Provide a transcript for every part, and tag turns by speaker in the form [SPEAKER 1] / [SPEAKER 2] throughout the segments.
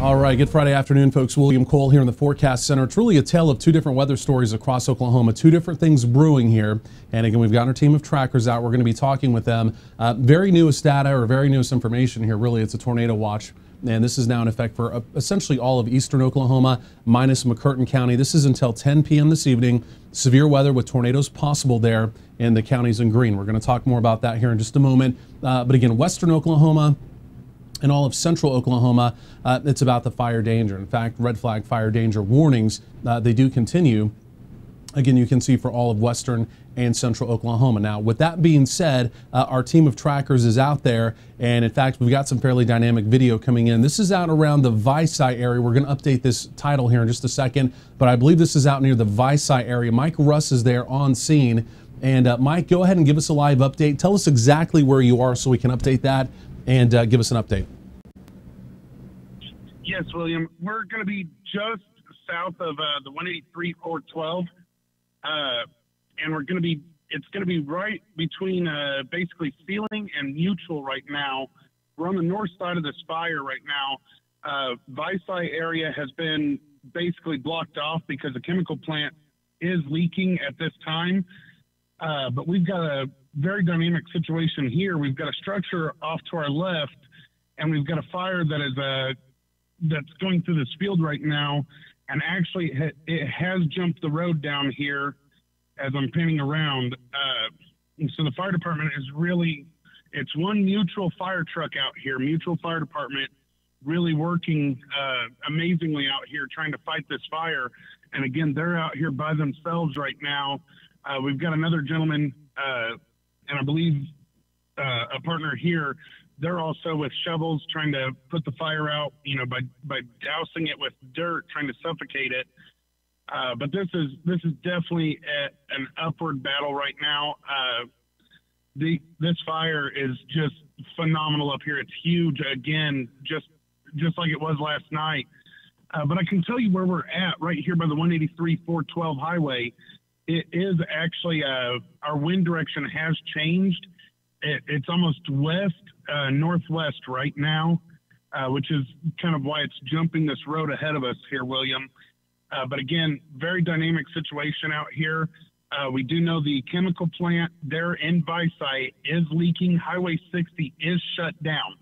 [SPEAKER 1] All right, good Friday afternoon, folks. William Cole here in the Forecast Center. It's really a tale of two different weather stories across Oklahoma, two different things brewing here. And again, we've got our team of trackers out. We're going to be talking with them. Very newest data or very newest information here. Really, it's a tornado watch. And this is now in effect for essentially all of eastern Oklahoma, minus McCurtain County. This is until 10 p.m. this evening. Severe weather with tornadoes possible there in the counties in green. We're going to talk more about that here in just a moment. But again, western Oklahoma and all of central Oklahoma, it's about the fire danger. In fact, red flag fire danger warnings, they do continue. Again, you can see for all of western and central Oklahoma. Now, with that being said, our team of trackers is out there, and in fact, we've got some fairly dynamic video coming in. This is out around the Vici area. We're going to update this title here in just a second, but I believe this is out near the Vici area. Mike Russ is there on scene. And Mike, go ahead and give us a live update. Tell us exactly where you are so we can update that and give us an update.
[SPEAKER 2] Yes, William. We're going to be just south of the 183-412, and it's going to be right between basically ceiling and neutral right now. We're on the north side of this fire right now. Vici area has been basically blocked off because the chemical plant is leaking at this time. But we've got a very dynamic situation here. We've got a structure off to our left, and we've got a fire that is that's going through this field right now, and actually it has jumped the road down here as I'm panning around. And so the fire department is it's one mutual fire truck out here, mutual fire department, really working amazingly out here trying to fight this fire. And again, they're out here by themselves right now. We've got another gentleman, and I believe a partner here. They're also with shovels trying to put the fire out, by dousing it with dirt, trying to suffocate it. But this is definitely an upward battle right now. This fire is just phenomenal up here. It's huge again, just like it was last night. But I can tell you where we're at right here by the 183-412 highway. It is actually, our wind direction has changed. It's almost west, northwest right now, which is kind of why it's jumping this road ahead of us here, William. But again, very dynamic situation out here. We do know the chemical plant there in Vici is leaking. Highway 60 is shut down.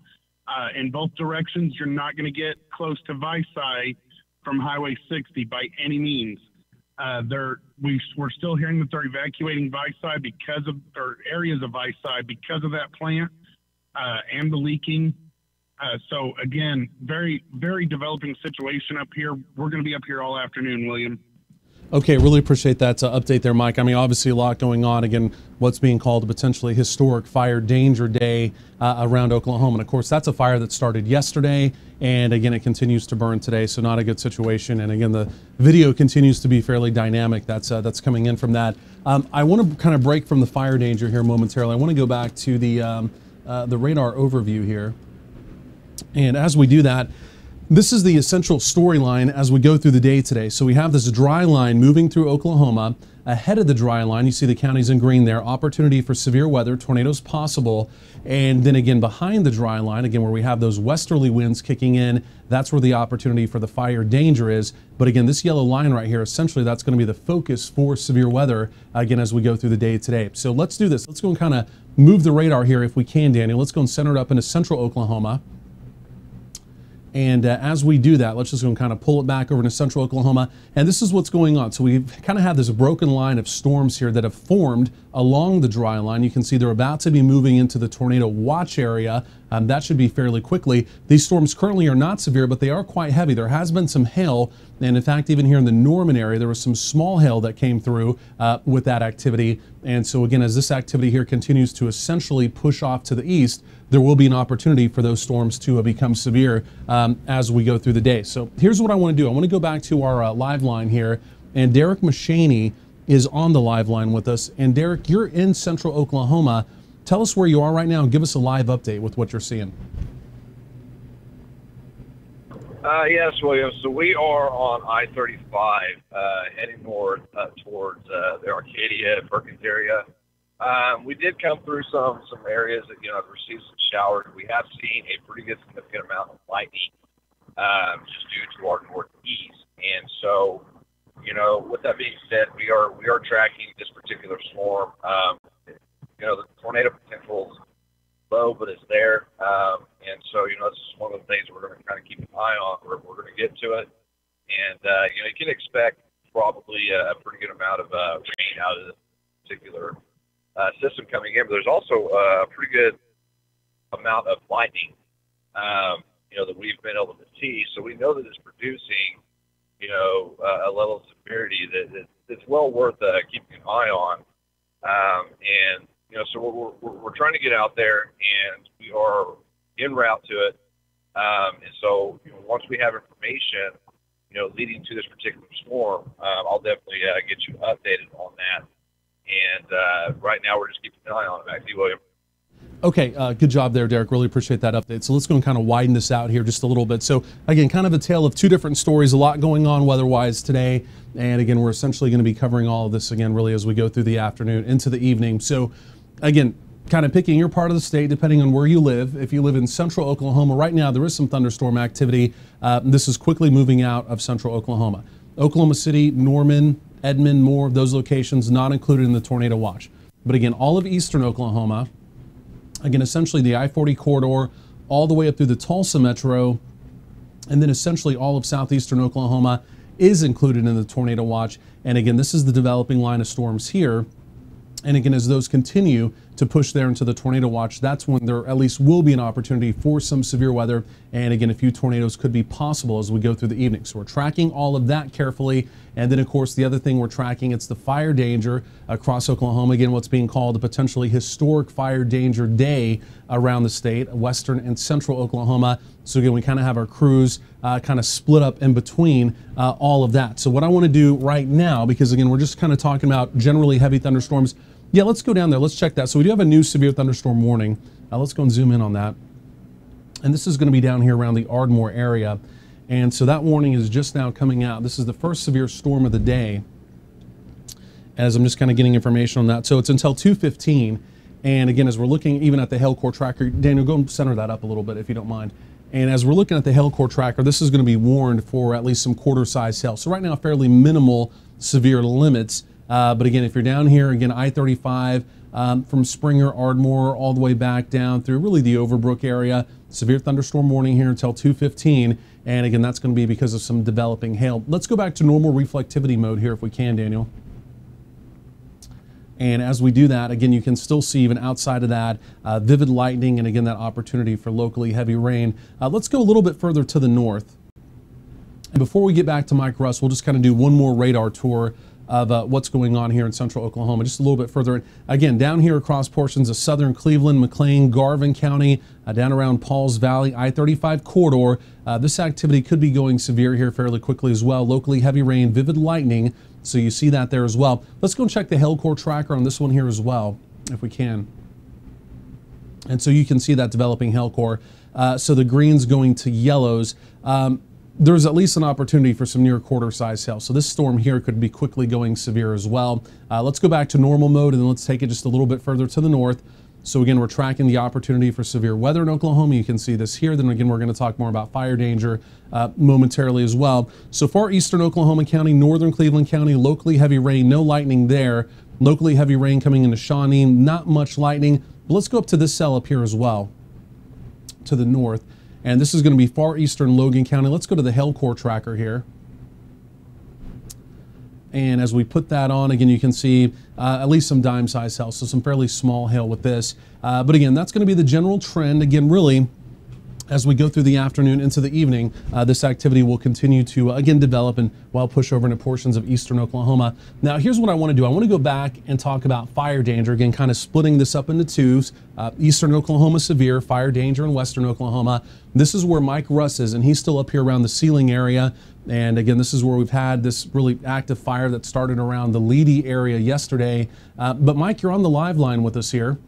[SPEAKER 2] In both directions, you're not going to get close to Vici from Highway 60 by any means. We're still hearing that they're evacuating Vici or areas of Vici because of that plant and the leaking. So again, very, very developing situation up here. We're going to be up here all afternoon, William.
[SPEAKER 1] Okay, really appreciate that update there, Mike. I mean, obviously a lot going on. Again, what's being called a potentially historic fire danger day around Oklahoma. And of course, that's a fire that started yesterday. And again, it continues to burn today. So not a good situation. And again, the video continues to be fairly dynamic. That's coming in from that. I want to kind of break from the fire danger here momentarily. I want to go back to the radar overview here. And as we do that, this is the essential storyline as we go through the day today. So we have this dry line moving through Oklahoma. Ahead of the dry line, you see the counties in green there, opportunity for severe weather, tornadoes possible. And then again, behind the dry line, again, where we have those westerly winds kicking in, that's where the opportunity for the fire danger is. But again, this yellow line right here, essentially that's going to be the focus for severe weather, again, as we go through the day today. So let's do this. Let's go and kind of move the radar here if we can, Daniel. Let's go and center it up into central Oklahoma. And as we do that, let's just go and kind of pull it back over to central Oklahoma. And this is what's going on. So we kind of have this broken line of storms here that have formed along the dry line. You can see they're about to be moving into the tornado watch area. That should be fairly quickly. These storms currently are not severe, but they are quite heavy. There has been some hail. And in fact, even here in the Norman area, there was some small hail that came through with that activity. And so again, as this activity here continues to essentially push off to the east, there will be an opportunity for those storms to become severe as we go through the day. So here's what I want to do. I want to go back to our live line here, and Derick Mashaney is on the live line with us. And Derick, you're in central Oklahoma. Tell us where you are right now and give us a live update with what you're seeing.
[SPEAKER 3] Yes, William. So we are on I-35 heading north towards the Arcadia, Perkins area. We did come through some areas that, have received some showers. We have seen a pretty good significant amount of lightning just due to our northeast. And so, you know, with that being said, we are tracking this particular storm. You know, the tornado potential is low, but it's there. And so, you know, this is one of the things we're going to kind of keep an eye on. We're going to get to it. And, you know, you can expect probably a pretty good amount of rain out of this particular system coming in. But there's also a pretty good amount of lightning, you know, that we've been able to see. So we know that it's producing, you know, a level of severity that's well worth keeping an eye on. And, you know, so we're trying to get out there, and we are en route to it. And so, you know, once we have information, you know, leading to this particular storm, I'll definitely get you updated on that. And right now, we're just keeping an eye on it. Back to you, William.
[SPEAKER 1] Okay, good job there, Derick. Really appreciate that update. So let's go and kind of widen this out here just a little bit. So again, kind of a tale of two different stories, a lot going on weather-wise today. And again, we're essentially going to be covering all of this again really as we go through the afternoon into the evening. So again, kind of picking your part of the state depending on where you live. If you live in central Oklahoma, right now there is some thunderstorm activity. This is quickly moving out of central Oklahoma. Oklahoma City, Norman, Edmond, Moore, those locations not included in the tornado watch. But again, all of eastern Oklahoma, again, essentially the I-40 corridor all the way up through the Tulsa metro, and then essentially all of southeastern Oklahoma is included in the tornado watch. And again, this is the developing line of storms here. And again, as those continue to push there into the tornado watch, that's when there at least will be an opportunity for some severe weather. And again, a few tornadoes could be possible as we go through the evening. So we're tracking all of that carefully. And then, of course, the other thing we're tracking, it's the fire danger across Oklahoma. Again, what's being called a potentially historic fire danger day around the state, western and central Oklahoma. So again, we kind of have our crews kind of split up in between all of that. So what I want to do right now, because again, we're just kind of talking about generally heavy thunderstorms. Yeah, let's go down there. Let's check that. So we do have a new severe thunderstorm warning. Let's go and zoom in on that. And this is going to be down here around the Ardmore area. And so that warning is just now coming out. This is the first severe storm of the day, as I'm just kind of getting information on that. So it's until 2:15. And again, as we're looking even at the hail core tracker, Daniel, go and center that up a little bit if you don't mind. And as we're looking at the hail core tracker, this is going to be warned for at least some quarter-size hail. So right now, fairly minimal severe limits. But again, if you're down here, again, I-35 from Springer, Ardmore, all the way back down through really the Overbrook area, severe thunderstorm warning here until 2:15. And again, that's going to be because of some developing hail. Let's go back to normal reflectivity mode here if we can, Daniel. And as we do that, again, you can still see even outside of that vivid lightning and again, that opportunity for locally heavy rain. Let's go a little bit further to the north. And before we get back to Mike Russ, we'll just kind of do one more radar tour of what's going on here in central Oklahoma, just a little bit further. Again, down here across portions of southern Cleveland, McLean, Garvin County, down around Pauls Valley, I-35 corridor. This activity could be going severe here fairly quickly as well. Locally heavy rain, vivid lightning. So you see that there as well. Let's go and check the hail core tracker on this one here as well, if we can. And so you can see that developing hail core. So the green's going to yellows. There's at least an opportunity for some near quarter-size hail. So this storm here could be quickly going severe as well. Let's go back to normal mode and then let's take it just a little bit further to the north. So again, we're tracking the opportunity for severe weather in Oklahoma. You can see this here. Then again, we're going to talk more about fire danger momentarily as well. So far eastern Oklahoma County, northern Cleveland County, locally heavy rain, no lightning there. Locally heavy rain coming into Shawnee, not much lightning. But let's go up to this cell up here as well, to the north. And this is going to be far eastern Logan County. Let's go to the hail core tracker here. And as we put that on, again, you can see at least some dime-sized hail, so some fairly small hail with this. But again, that's going to be the general trend. Again, really, as we go through the afternoon into the evening, this activity will continue to, again, develop and while push over into portions of eastern Oklahoma. Now, here's what I want to do. I want to go back and talk about fire danger, again, kind of splitting this up into twos. Eastern Oklahoma severe, fire danger in western Oklahoma. This is where Mike Russ is, and he's still up here around the ceiling area. And again, this is where we've had this really active fire that started around the Leedy area yesterday. But Mike, you're on the live line with us here.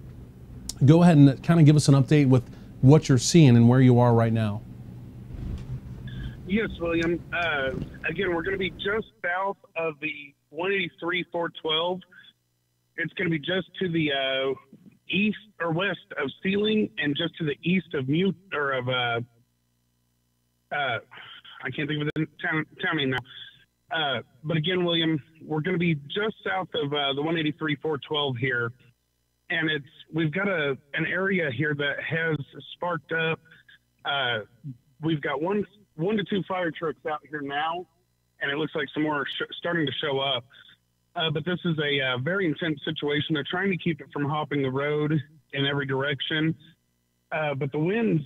[SPEAKER 1] Go ahead and kind of give us an update with what you're seeing and where you are right now.
[SPEAKER 2] Yes, William. Again, we're going to be just south of the 183-412. It's going to be just to the east or west of Sealing and just to the east of I can't think of the town name now. But again, William, we're going to be just south of the 183-412 here, and we've got an area here that has sparked up. We've got one to two fire trucks out here now, and it looks like some more are starting to show up. But this is a very intense situation. They're trying to keep it from hopping the road in every direction. But the winds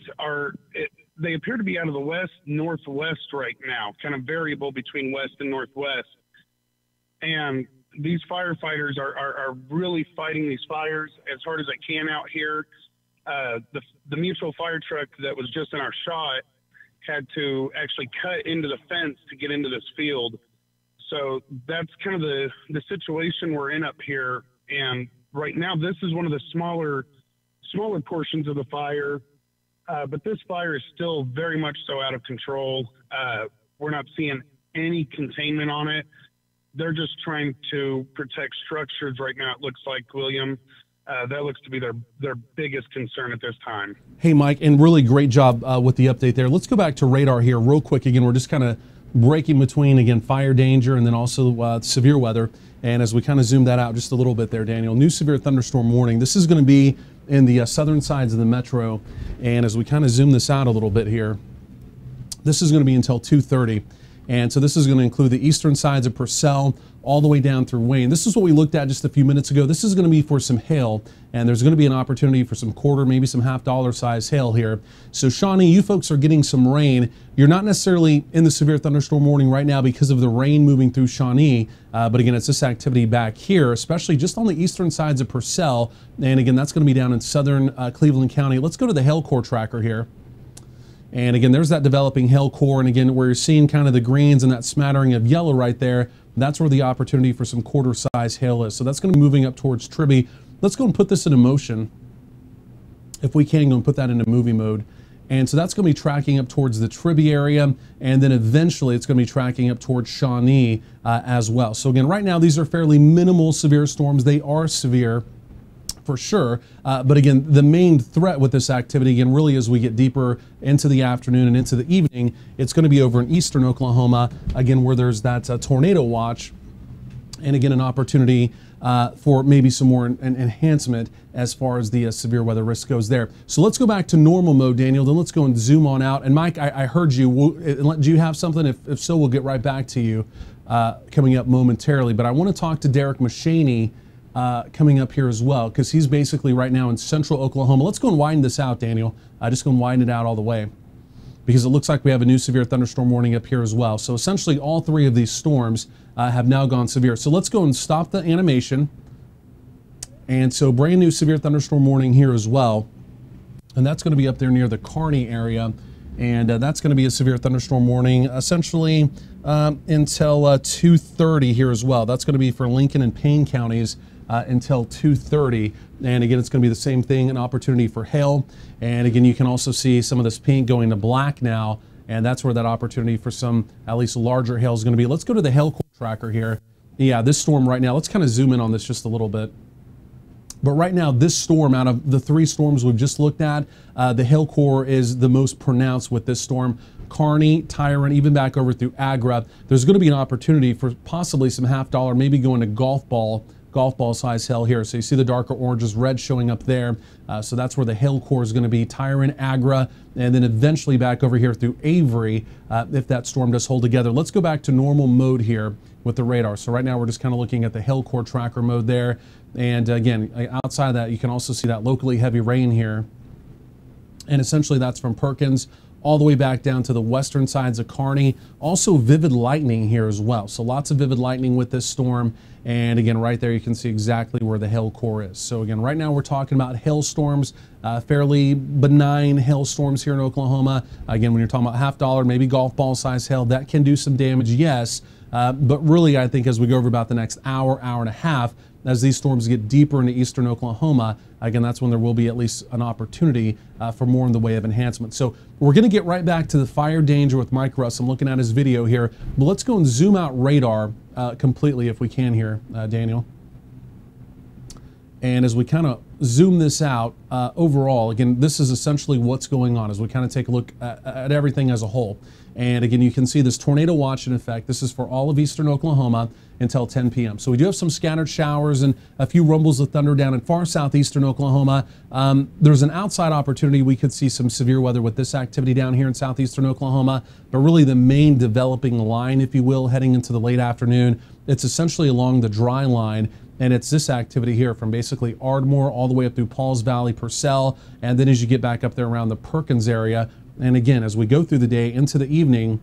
[SPEAKER 2] they appear to be out of the west-northwest right now, kind of variable between west and northwest. And these firefighters are really fighting these fires as hard as they can out here. The mutual fire truck that was just in our shot had to actually cut into the fence to get into this field. So that's kind of the situation we're in up here. And right now, this is one of the smaller portions of the fire. But this fire is still very much so out of control. We're not seeing any containment on it. They're just trying to protect structures right now, it looks like, William. That looks to be their biggest concern at this time.
[SPEAKER 1] Hey, Mike, and really great job with the update there. Let's go back to radar here real quick. Again, we're just kind of breaking between, again, fire danger and then also severe weather. And as we kind of zoom that out just a little bit there, Daniel, new severe thunderstorm warning. This is going to be in the southern sides of the metro. And as we kind of zoom this out a little bit here, this is going to be until 2:30. And so this is going to include the eastern sides of Purcell all the way down through Wayne. This is what we looked at just a few minutes ago. This is going to be for some hail, and there's going to be an opportunity for some quarter, maybe some $half size hail here. So Shawnee, you folks are getting some rain. You're not necessarily in the severe thunderstorm warning right now because of the rain moving through Shawnee, but again, it's this activity back here, especially just on the eastern sides of Purcell. And again, that's going to be down in southern Cleveland County. Let's go to the hail core tracker here. And again, there's that developing hail core. And again, where you're seeing kind of the greens and that smattering of yellow right there, that's where the opportunity for some quarter size hail is. So that's going to be moving up towards Tribby. Let's go and put this into motion. If we can, go and put that into movie mode. And so that's going to be tracking up towards the Tribby area. And then eventually it's going to be tracking up towards Shawnee as well. So again, right now, these are fairly minimal severe storms. They are severe for sure. But again, the main threat with this activity, again, really as we get deeper into the afternoon and into the evening, it's going to be over in eastern Oklahoma, again, where there's that tornado watch. And again, an opportunity for maybe some more enhancement as far as the severe weather risk goes there. So let's go back to normal mode, Daniel. Then let's go and zoom on out. And Mike, I heard you. Do you have something? If so, we'll get right back to you coming up momentarily. But I want to talk to Derick Mashaney coming up here as well, because he's basically right now in central Oklahoma. Let's go and widen this out, Daniel. Just go and widen it out all the way, because it looks like we have a new severe thunderstorm warning up here as well. So essentially all three of these storms have now gone severe. So let's go and stop the animation. And so brand new severe thunderstorm warning here as well. And that's going to be up there near the Kearney area. And that's going to be a severe thunderstorm warning essentially until 2:30 here as well. That's going to be for Lincoln and Payne counties until 2:30. And again, it's going to be the same thing, an opportunity for hail. And again, you can also see some of this pink going to black now. And that's where that opportunity for some at least larger hail is going to be. Let's go to the hail core tracker here. Yeah, this storm right now, let's kind of zoom in on this just a little bit. But right now, this storm, out of the three storms we've just looked at, the hail core is the most pronounced with this storm. Kearney, Tyrant, even back over through Agra. There's going to be an opportunity for possibly some $half, maybe going to golf ball size hail here. So you see the darker oranges, red showing up there. So that's where the hail core is going to be, Tyrant, Agra, and then eventually back over here through Avery if that storm does hold together. Let's go back to normal mode here with the radar. So right now we're just kind of looking at the hail core tracker mode there. And again, outside of that, you can also see that locally heavy rain here. And essentially that's from Perkins all the way back down to the western sides of Kearney. Also vivid lightning here as well. So lots of vivid lightning with this storm. And again, right there, you can see exactly where the hail core is. So again, right now we're talking about hailstorms, fairly benign hailstorms here in Oklahoma. Again, when you're talking about $half, maybe golf ball size hail, that can do some damage, yes. But really, I think as we go over about the next hour, hour and a half, as these storms get deeper into eastern Oklahoma, again, that's when there will be at least an opportunity for more in the way of enhancement. So we're going to get right back to the fire danger with Mike Russ. I'm looking at his video here, but let's go and zoom out radar completely if we can here, Daniel. And as we kind of zoom this out, overall, again, this is essentially what's going on as we kind of take a look at everything as a whole. And again, you can see this tornado watch in effect. This is for all of eastern Oklahoma until 10 p.m. So we do have some scattered showers and a few rumbles of thunder down in far southeastern Oklahoma. There's an outside opportunity. We could see some severe weather with this activity down here in southeastern Oklahoma, but really the main developing line, if you will, heading into the late afternoon, it's essentially along the dry line. And it's this activity here from basically Ardmore all the way up through Pauls Valley, Purcell, and then as you get back up there around the Perkins area. And again, as we go through the day into the evening,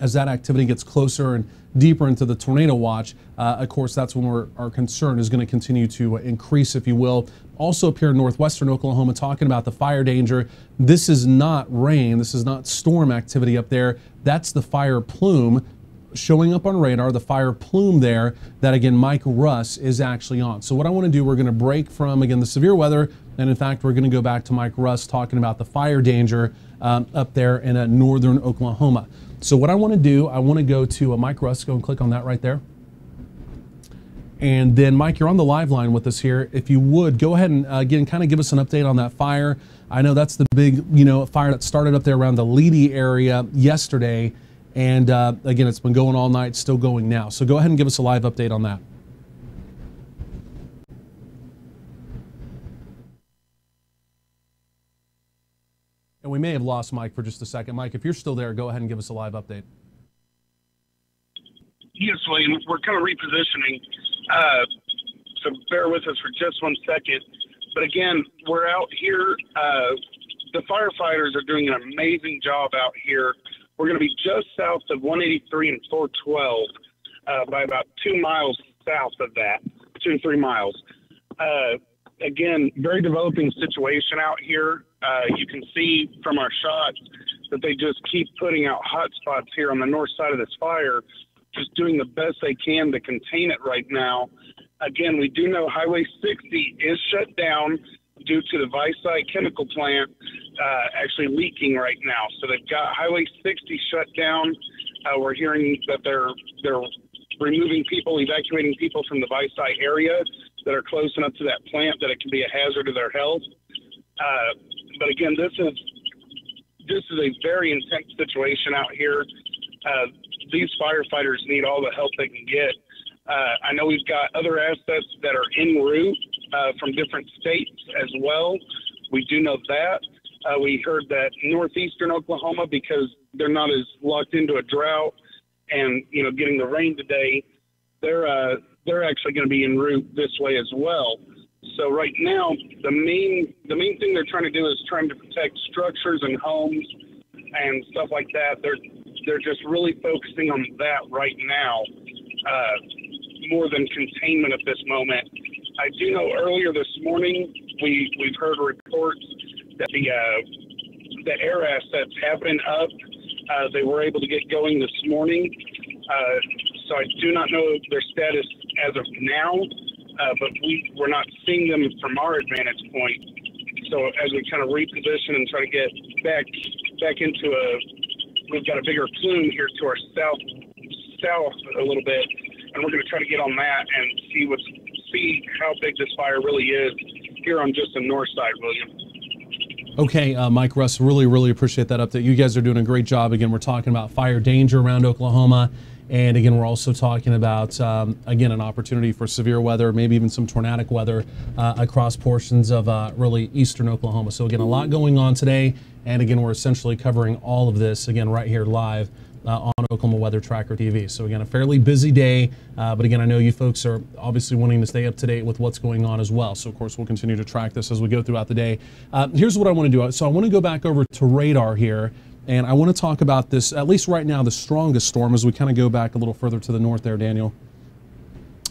[SPEAKER 1] as that activity gets closer and deeper into the tornado watch, of course, that's when our concern is going to continue to increase, if you will. Also up here in northwestern Oklahoma, talking about the fire danger. This is not rain. This is not storm activity up there. That's the fire plume showing up on radar, the fire plume there that, again, Mike Russ is actually on. So what I want to do, we're going to break from, again, the severe weather, and in fact, we're going to go back to Mike Russ talking about the fire danger up there in northern Oklahoma. So what I want to do, I want to go to Mike Russ, go and click on that right there. And then, Mike, you're on the live line with us here. If you would, go ahead and, again, kind of give us an update on that fire. I know that's the big, fire that started up there around the Leedy area yesterday. And again, it's been going all night, still going now. So go ahead and give us a live update on that. And we may have lost Mike for just a second. Mike, if you're still there, go ahead and give us a live update.
[SPEAKER 2] Yes, William, we're kind of repositioning. So bear with us for just 1 second. But again, we're out here. The firefighters are doing an amazing job out here. We're going to be just south of 183 and 412 by about 2 miles south of that, 2 to 3 miles. Again, very developing situation out here. You can see from our shots that they just keep putting out hot spots here on the north side of this fire, just doing the best they can to contain it right now. Again, we do know Highway 60 is shut down due to the Visite chemical plant actually leaking right now. So they've got Highway 60 shut down. We're hearing that they're removing people, evacuating people from the Visite area that are close enough to that plant that it can be a hazard to their health. But again, this is a very intense situation out here. These firefighters need all the help they can get. I know we've got other assets that are en route from different states as well. We do know that. We heard that northeastern Oklahoma, because they're not as locked into a drought and, getting the rain today, they're actually going to be en route this way as well. So right now, the main thing they're trying to do is trying to protect structures and homes and stuff like that. They're just really focusing on that right now, more than containment at this moment. I do know earlier this morning we've heard reports that the air assets have been up. They were able to get going this morning. So I do not know their status as of now, but we're not seeing them from our advantage point. So as we kind of reposition and try to get back into we've got a bigger plume here to our south a little bit, and we're going to try to get on that and see how big this fire really is here on just the north side, William.
[SPEAKER 1] Okay, Mike Russ, really appreciate that update. You guys are doing a great job. Again, we're talking about fire danger around Oklahoma. And again, we're also talking about, again, an opportunity for severe weather, maybe even some tornadic weather across portions of really eastern Oklahoma. So again, a lot going on today. And again, we're essentially covering all of this, again, right here live on Oklahoma Weather Tracker TV. So again, a fairly busy day. But again, I know you folks are obviously wanting to stay up to date with what's going on as well. So of course, we'll continue to track this as we go throughout the day. Here's what I want to do. So I want to go back over to radar here. And I want to talk about this, at least right now, the strongest storm, as we kind of go back a little further to the north there, Daniel.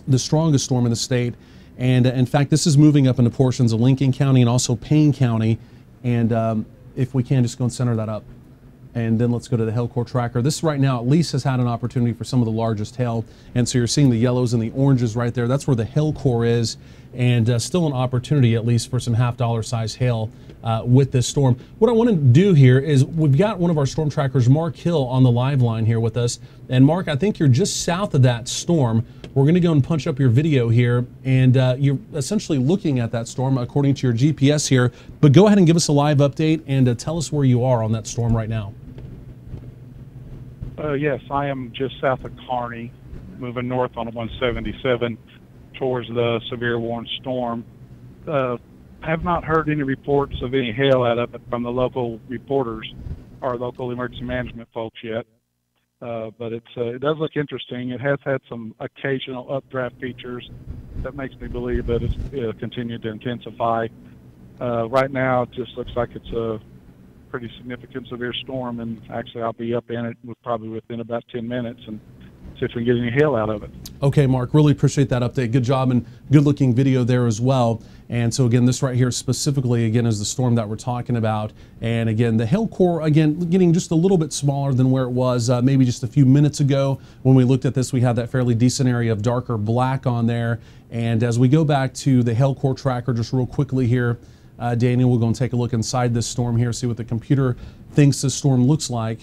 [SPEAKER 1] The strongest storm in the state. And in fact, this is moving up into portions of Lincoln County and also Payne County. And if we can, just go and center that up. And then let's go to the hail core tracker. This right now at least has had an opportunity for some of the largest hail. And so you're seeing the yellows and the oranges right there. That's where the hail core is. and still an opportunity at least for some half-dollar size hail with this storm. What I want to do here is we've got one of our storm trackers, Mark Hill, on the live line here with us. And Mark, I think you're just south of that storm. We're going to go and punch up your video here, and you're essentially looking at that storm according to your GPS here. But go ahead and give us a live update and tell us where you are on that storm right now.
[SPEAKER 4] Yes, I am just south of Kearney, moving north on 177 towards the severe warning storm. I have not heard any reports of any hail out of it from the local reporters or local emergency management folks yet. But it does look interesting. It has had some occasional updraft features that makes me believe that it's continued to intensify. Right now, it just looks like it's a pretty significant severe storm, and actually I'll be up in it probably within about 10 minutes and see if we can get any hail out of it.
[SPEAKER 1] Okay, Mark, really appreciate that update. Good job and good looking video there as well. And so again, this right here specifically, again, is the storm that we're talking about. And again, the hail core, again, getting just a little bit smaller than where it was maybe just a few minutes ago. When we looked at this, we had that fairly decent area of darker black on there. And as we go back to the hail core tracker, just real quickly here, Daniel, we'll go and take a look inside this storm here, see what the computer thinks this storm looks like.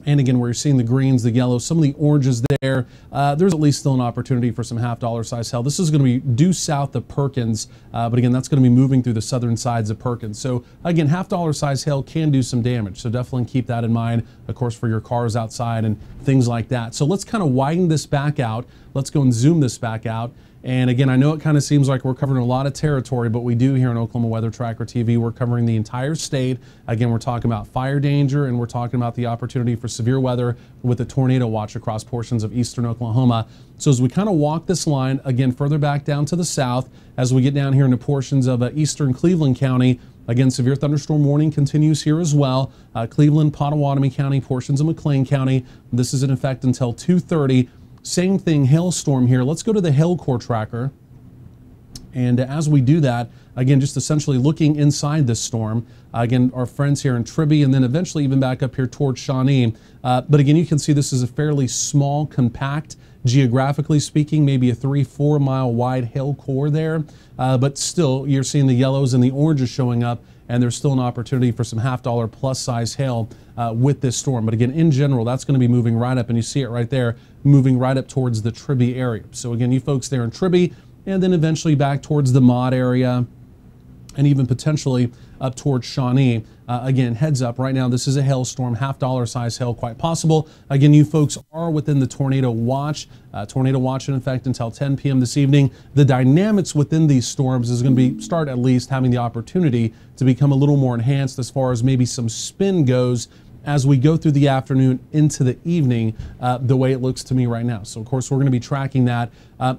[SPEAKER 1] And again, where you're seeing the greens, the yellows, some of the oranges there, there's at least still an opportunity for some half-dollar size hail. This is going to be due south of Perkins, but again, that's going to be moving through the southern sides of Perkins. So again, half-dollar size hail can do some damage. So definitely keep that in mind, of course, for your cars outside and things like that. So let's kind of widen this back out. Let's go and zoom this back out. And again, I know it kind of seems like we're covering a lot of territory, but we do here on Oklahoma Weather Tracker TV. We're covering the entire state. Again, we're talking about fire danger, and we're talking about the opportunity for severe weather with a tornado watch across portions of eastern Oklahoma. So as we kind of walk this line, again, further back down to the south, as we get down here into portions of eastern Cleveland County, again, severe thunderstorm warning continues here as well. Cleveland, Pottawatomie County, portions of McLean County. This is in effect until 2:30. Same thing, hailstorm here. Let's go to the hail core tracker. And as we do that, again, just essentially looking inside this storm, again, our friends here in Tribby, and then eventually even back up here towards Shawnee. But again, you can see this is a fairly small, compact, geographically speaking, maybe a 3-4 mile wide hail core there. But still, you're seeing the yellows and the oranges showing up, and there's still an opportunity for some half-dollar plus size hail with this storm. But again, in general, that's going to be moving right up, and you see it right there, moving right up towards the Tribby area. So again, you folks there in Tribby, and then eventually back towards the Maud area, and even potentially up towards Shawnee. Again, heads up, right now this is a hailstorm, half-dollar size hail, quite possible. Again, you folks are within the tornado watch in effect until 10 p.m. this evening. The dynamics within these storms is going to start at least having the opportunity to become a little more enhanced as far as maybe some spin goes as we go through the afternoon into the evening, the way it looks to me right now. So of course we're going to be tracking that.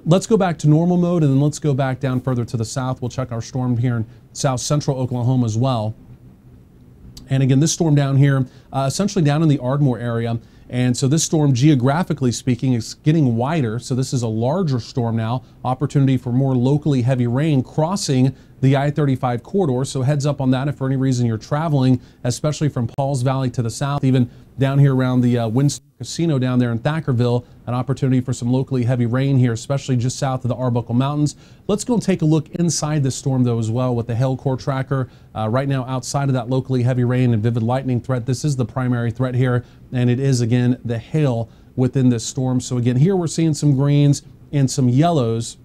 [SPEAKER 1] Let's go back to normal mode, and then let's go back down further to the south. We'll check our storm here in south central Oklahoma as well. And again, this storm down here, essentially down in the Ardmore area. And so this storm, geographically speaking, is getting wider. So this is a larger storm now. Opportunity for more locally heavy rain crossing the I-35 corridor. So heads up on that if for any reason you're traveling, especially from Pauls Valley to the south, even down here around the Winston Casino down there in Thackerville, an opportunity for some locally heavy rain here, especially just south of the Arbuckle Mountains. Let's go and take a look inside this storm though as well with the hail core tracker. Right now outside of that locally heavy rain and vivid lightning threat, this is the primary threat here, and it is again the hail within this storm. So again, here we're seeing some greens and some yellows.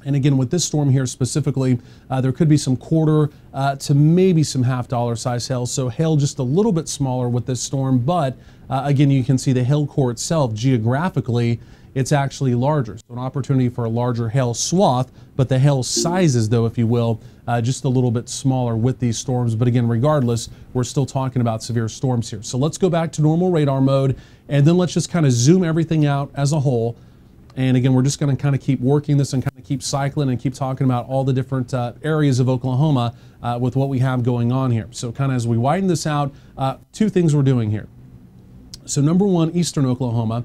[SPEAKER 1] And again, with this storm here specifically, there could be some quarter to maybe some half-dollar size hail. So hail just a little bit smaller with this storm, but again, you can see the hail core itself geographically, it's actually larger. So an opportunity for a larger hail swath, but the hail sizes though, if you will, just a little bit smaller with these storms. But again, regardless, we're still talking about severe storms here. So let's go back to normal radar mode, and then let's just kind of zoom everything out as a whole. And again, we're just going to kind of keep working this and kind of keep cycling and keep talking about all the different areas of Oklahoma with what we have going on here. So kind of as we widen this out, two things we're doing here. So number one, eastern Oklahoma,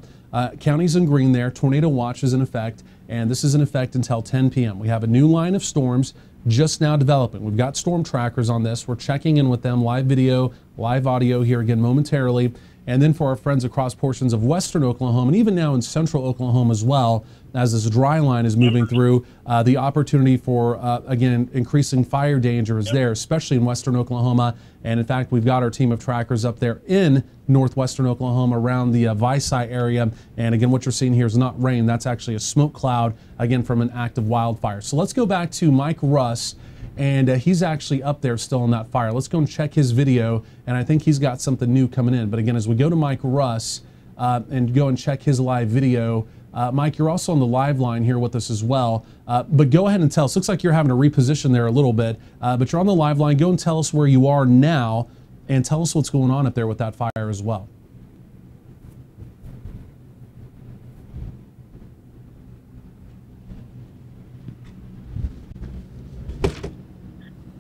[SPEAKER 1] counties in green there, tornado watch is in effect, and this is in effect until 10 p.m. We have a new line of storms just now developing. We've got storm trackers on this. We're checking in with them, live video, live audio here again momentarily. And then for our friends across portions of western Oklahoma and even now in central Oklahoma as well, as this dry line is moving through, the opportunity for, again, increasing fire danger is there, especially in western Oklahoma. And in fact, we've got our team of trackers up there in northwestern Oklahoma around the Visai area. And again, what you're seeing here is not rain. That's actually a smoke cloud, again, from an active wildfire. So let's go back to Mike Russ. And he's actually up there still in that fire. Let's go and check his video, and I think he's got something new coming in. But again, as we go to Mike Russ and go and check his live video, Mike, you're also on the live line here with us as well. But go ahead and tell us. Looks like you're having to reposition there a little bit, but you're on the live line. Go and tell us where you are now, and tell us what's going on up there with that fire as well.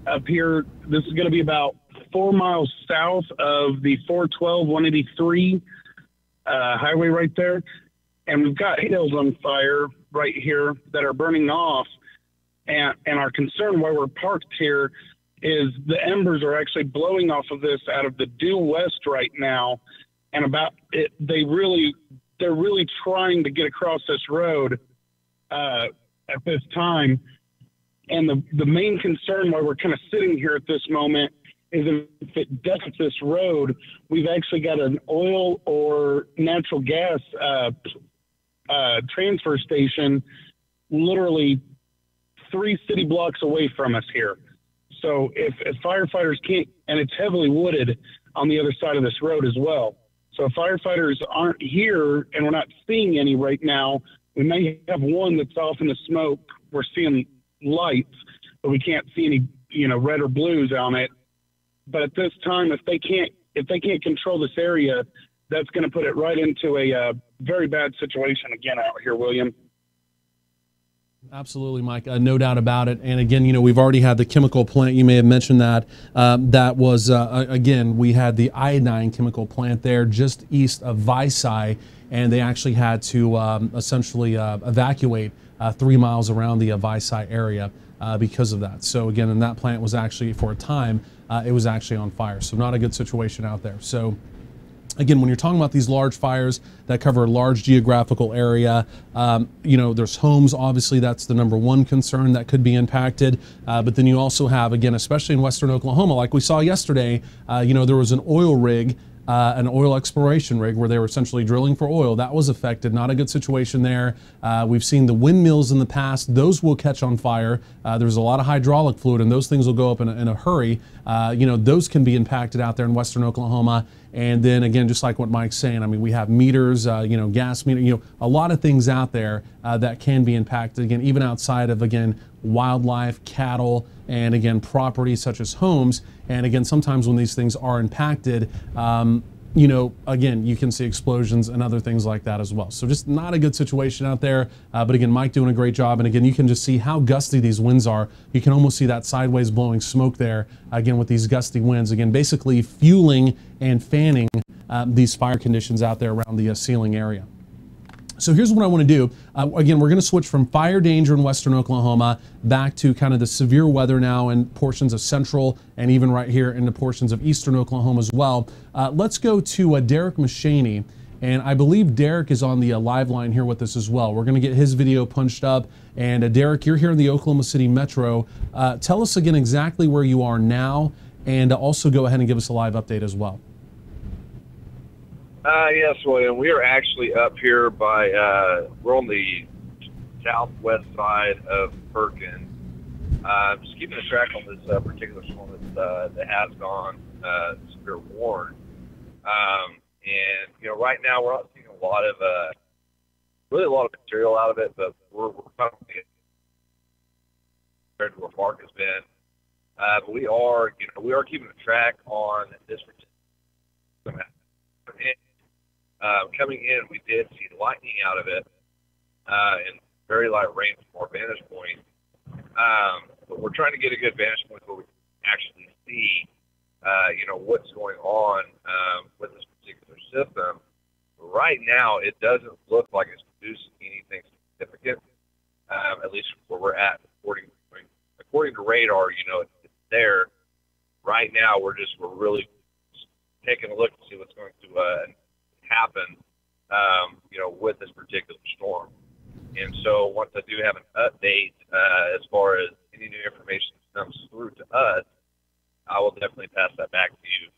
[SPEAKER 2] Up here, this is going to be about 4 miles south of the 412 183 highway right there. And we've got hills on fire right here that are burning off. And our concern why we're parked here is the embers are actually blowing off of this out of the due west right now. And about it, they're really trying to get across this road at this time. And the main concern why we're kind of sitting here at this moment is if it does this road, we've actually got an oil or natural gas transfer station literally 3 city blocks away from us here. So if firefighters can't, and it's heavily wooded on the other side of this road as well. So if firefighters aren't here and we're not seeing any right now, we may have one that's off in the smoke. We're seeing lights, but we can't see any, red or blues on it. But at this time, if they can't control this area, that's going to put it right into a very bad situation again out here, William.
[SPEAKER 1] Absolutely, Mike. No doubt about it. And again, we've already had the chemical plant. You may have mentioned that. That was, again, we had the iodine chemical plant there just east of Visai, and they actually had to essentially evacuate 3 miles around the Visai area because of that. So again, and that plant was actually, for a time, it was actually on fire. So not a good situation out there. So again, when you're talking about these large fires that cover a large geographical area, there's homes, obviously that's the #1 concern that could be impacted. But then you also have, again, especially in western Oklahoma, like we saw yesterday, there was an oil rig, an oil exploration rig where they were essentially drilling for oil. That was affected. Not a good situation there. We've seen the windmills in the past. Those will catch on fire. There's a lot of hydraulic fluid and those things will go up in a hurry. Those can be impacted out there in western Oklahoma. And then again, just like what Mike's saying, I mean, we have meters, gas meter, a lot of things out there that can be impacted. Again, even outside of, again, wildlife, cattle, and again, property such as homes. And again, sometimes when these things are impacted, again, you can see explosions and other things like that as well. So just not a good situation out there. But again, Mike doing a great job. And again, you can just see how gusty these winds are. You can almost see that sideways blowing smoke there, again, with these gusty winds, again, basically fueling and fanning these fire conditions out there around the ceiling area. So here's what I want to do. Again, we're going to switch from fire danger in western Oklahoma back to kind of the severe weather now in portions of central and even right here into portions of eastern Oklahoma as well. Let's go to Derick Mashaney. And I believe Derick is on the live line here with us as well. We're going to get his video punched up. And Derick, you're here in the Oklahoma City Metro. Tell us again exactly where you are now, and also go ahead and give us a live update as well.
[SPEAKER 3] Yes, William. We are actually up here by, we're on the southwest side of Perkins. Just keeping a track on this particular storm that has gone severe warned. And, right now we're not seeing a lot of, really a lot of material out of it, but we're probably compared to where Mark has been. But we are keeping a track on this particular. Coming in, we did see lightning out of it and very light rain from our vantage point. But we're trying to get a good vantage point where we can actually see, what's going on with this particular system. Right now, it doesn't look like it's producing anything significant, at least where we're at. According to radar, it's there. Right now, we're really taking a look to see what's going to happen, with this particular storm. And so once I do have an update as far as any new information that comes through to us, I will definitely pass that back to you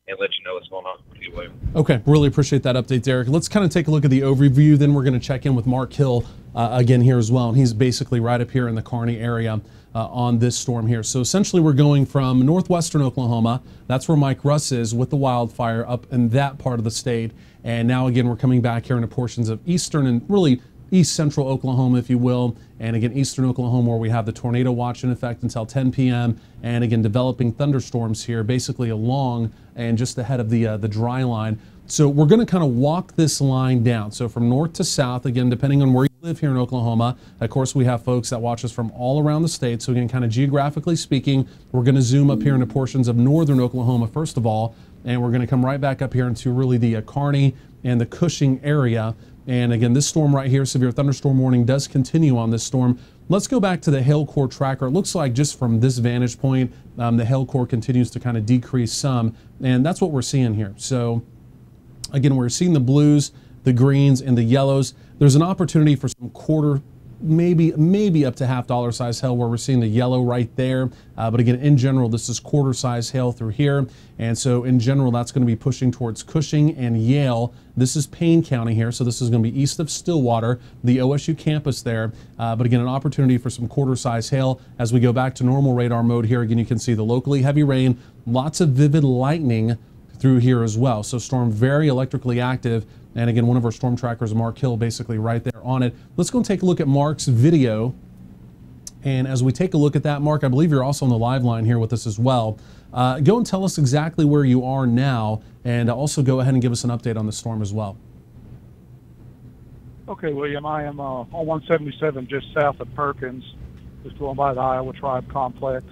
[SPEAKER 3] and let you know what's going on with you, William.
[SPEAKER 1] Okay, really appreciate that update, Derick. Let's kind of take a look at the overview. Then we're going to check in with Mark Hill again here as well. And he's basically right up here in the Kearney area on this storm here. So essentially we're going from northwestern Oklahoma. That's where Mike Russ is with the wildfire up in that part of the state. And now again, we're coming back here into portions of eastern and really east central Oklahoma, if you will. And again, eastern Oklahoma, where we have the tornado watch in effect until 10 p.m. And again, developing thunderstorms here, basically along and just ahead of the dry line. So we're going to kind of walk this line down. So from north to south, again, depending on where you live here in Oklahoma. Of course, we have folks that watch us from all around the state. So again, kind of geographically speaking, we're going to zoom up here into portions of northern Oklahoma, first of all. And we're going to come right back up here into really the Kearney and the Cushing area. And again, this storm right here, severe thunderstorm warning, does continue on this storm. Let's go back to the hail core tracker. It looks like just from this vantage point, the hail core continues to kind of decrease some. And that's what we're seeing here. So again, we're seeing the blues, the greens, and the yellows. There's an opportunity for some quarter, maybe up to $half size hail, where we're seeing the yellow right there. But again, in general, this is quarter size hail through here. And so in general, that's going to be pushing towards Cushing and Yale. This is Payne County here. So this is going to be east of Stillwater, the OSU campus there. But again, an opportunity for some quarter size hail. As we go back to normal radar mode here, again, you can see the locally heavy rain, lots of vivid lightning through here as well. So storm very electrically active. And again, one of our storm trackers, Mark Hill, basically right there on it. Let's go and take a look at Mark's video. And as we take a look at that, Mark, I believe you're also on the live line here with us as well. Go and tell us exactly where you are now, and also go ahead and give us an update on the storm as well.
[SPEAKER 4] Okay, William, I am on 177 just south of Perkins, just going by the Iowa Tribe Complex.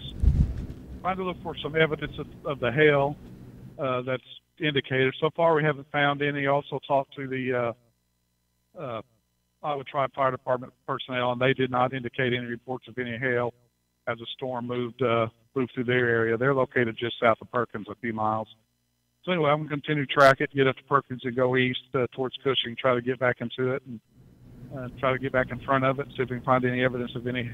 [SPEAKER 4] Trying to look for some evidence of the hail that's indicated. So far, we haven't found any. Also talked to the Iowa Tribe Fire Department personnel, and they did not indicate any reports of any hail as the storm moved through their area. They're located just south of Perkins, a few miles. So anyway, I'm going to continue to track it, get up to Perkins and go east towards Cushing, try to get back into it and try to get back in front of it, see if we can find any evidence of any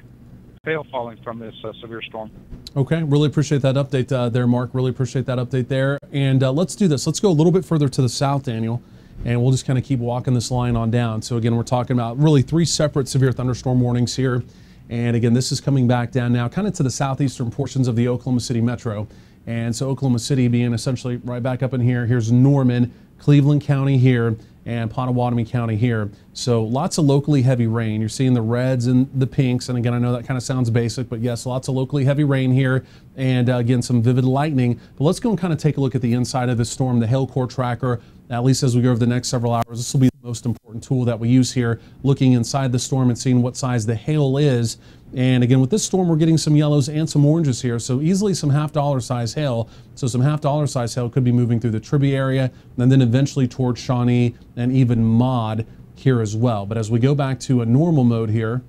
[SPEAKER 4] hail falling from this severe storm.
[SPEAKER 1] Okay, really appreciate that update there, Mark. Really appreciate that update there. And let's do this. Let's go a little bit further to the south, Daniel, and we'll just kind of keep walking this line on down. So again, we're talking about really 3 separate severe thunderstorm warnings here. And again, this is coming back down now kind of to the southeastern portions of the Oklahoma City metro. And so Oklahoma City being essentially right back up in here. Here's Norman, Cleveland County here, and Pottawatomie County here. So lots of locally heavy rain. You're seeing the reds and the pinks. And again, I know that kind of sounds basic, but yes, lots of locally heavy rain here. And again, some vivid lightning. But let's go and kind of take a look at the inside of this storm, the hail core tracker. At least as we go over the next several hours, this will be the most important tool that we use here, looking inside the storm and seeing what size the hail is. And again, with this storm, we're getting some yellows and some oranges here, so easily some $half size hail. So some $half size hail could be moving through the Tribby area and then eventually towards Shawnee and even Maud here as well. But as we go back to a normal mode here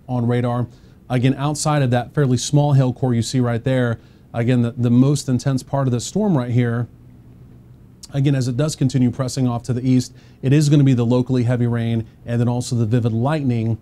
[SPEAKER 1] on radar, again, outside of that fairly small hail core you see right there, again, the most intense part of the storm right here, again, as it does continue pressing off to the east, it is going to be the locally heavy rain and then also the vivid lightning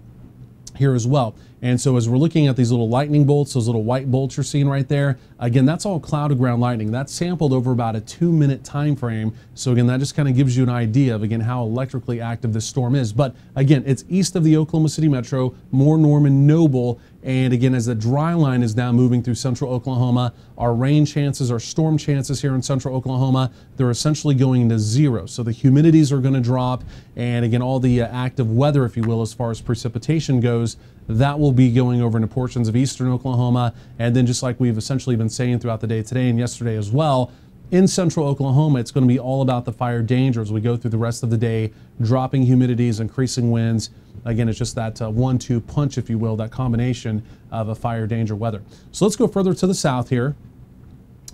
[SPEAKER 1] here as well. And so as we're looking at these little lightning bolts, those little white bolts you're seeing right there, again, that's all cloud to ground lightning. That's sampled over about a 2-minute time frame. So again, that just kind of gives you an idea of, again, how electrically active this storm is. But again, it's east of the Oklahoma City metro, more Norman Noble. And again, as the dry line is now moving through central Oklahoma, our rain chances, our storm chances here in central Oklahoma, they're essentially going to 0. So the humidities are going to drop. And again, all the active weather, if you will, as far as precipitation goes, that will be going over into portions of eastern Oklahoma. And then just like we've essentially been saying throughout the day today and yesterday as well, in central Oklahoma, it's going to be all about the fire danger as we go through the rest of the day, dropping humidities, increasing winds. Again, it's just that 1-2 punch, if you will, that combination of a fire danger weather. So let's go further to the south here,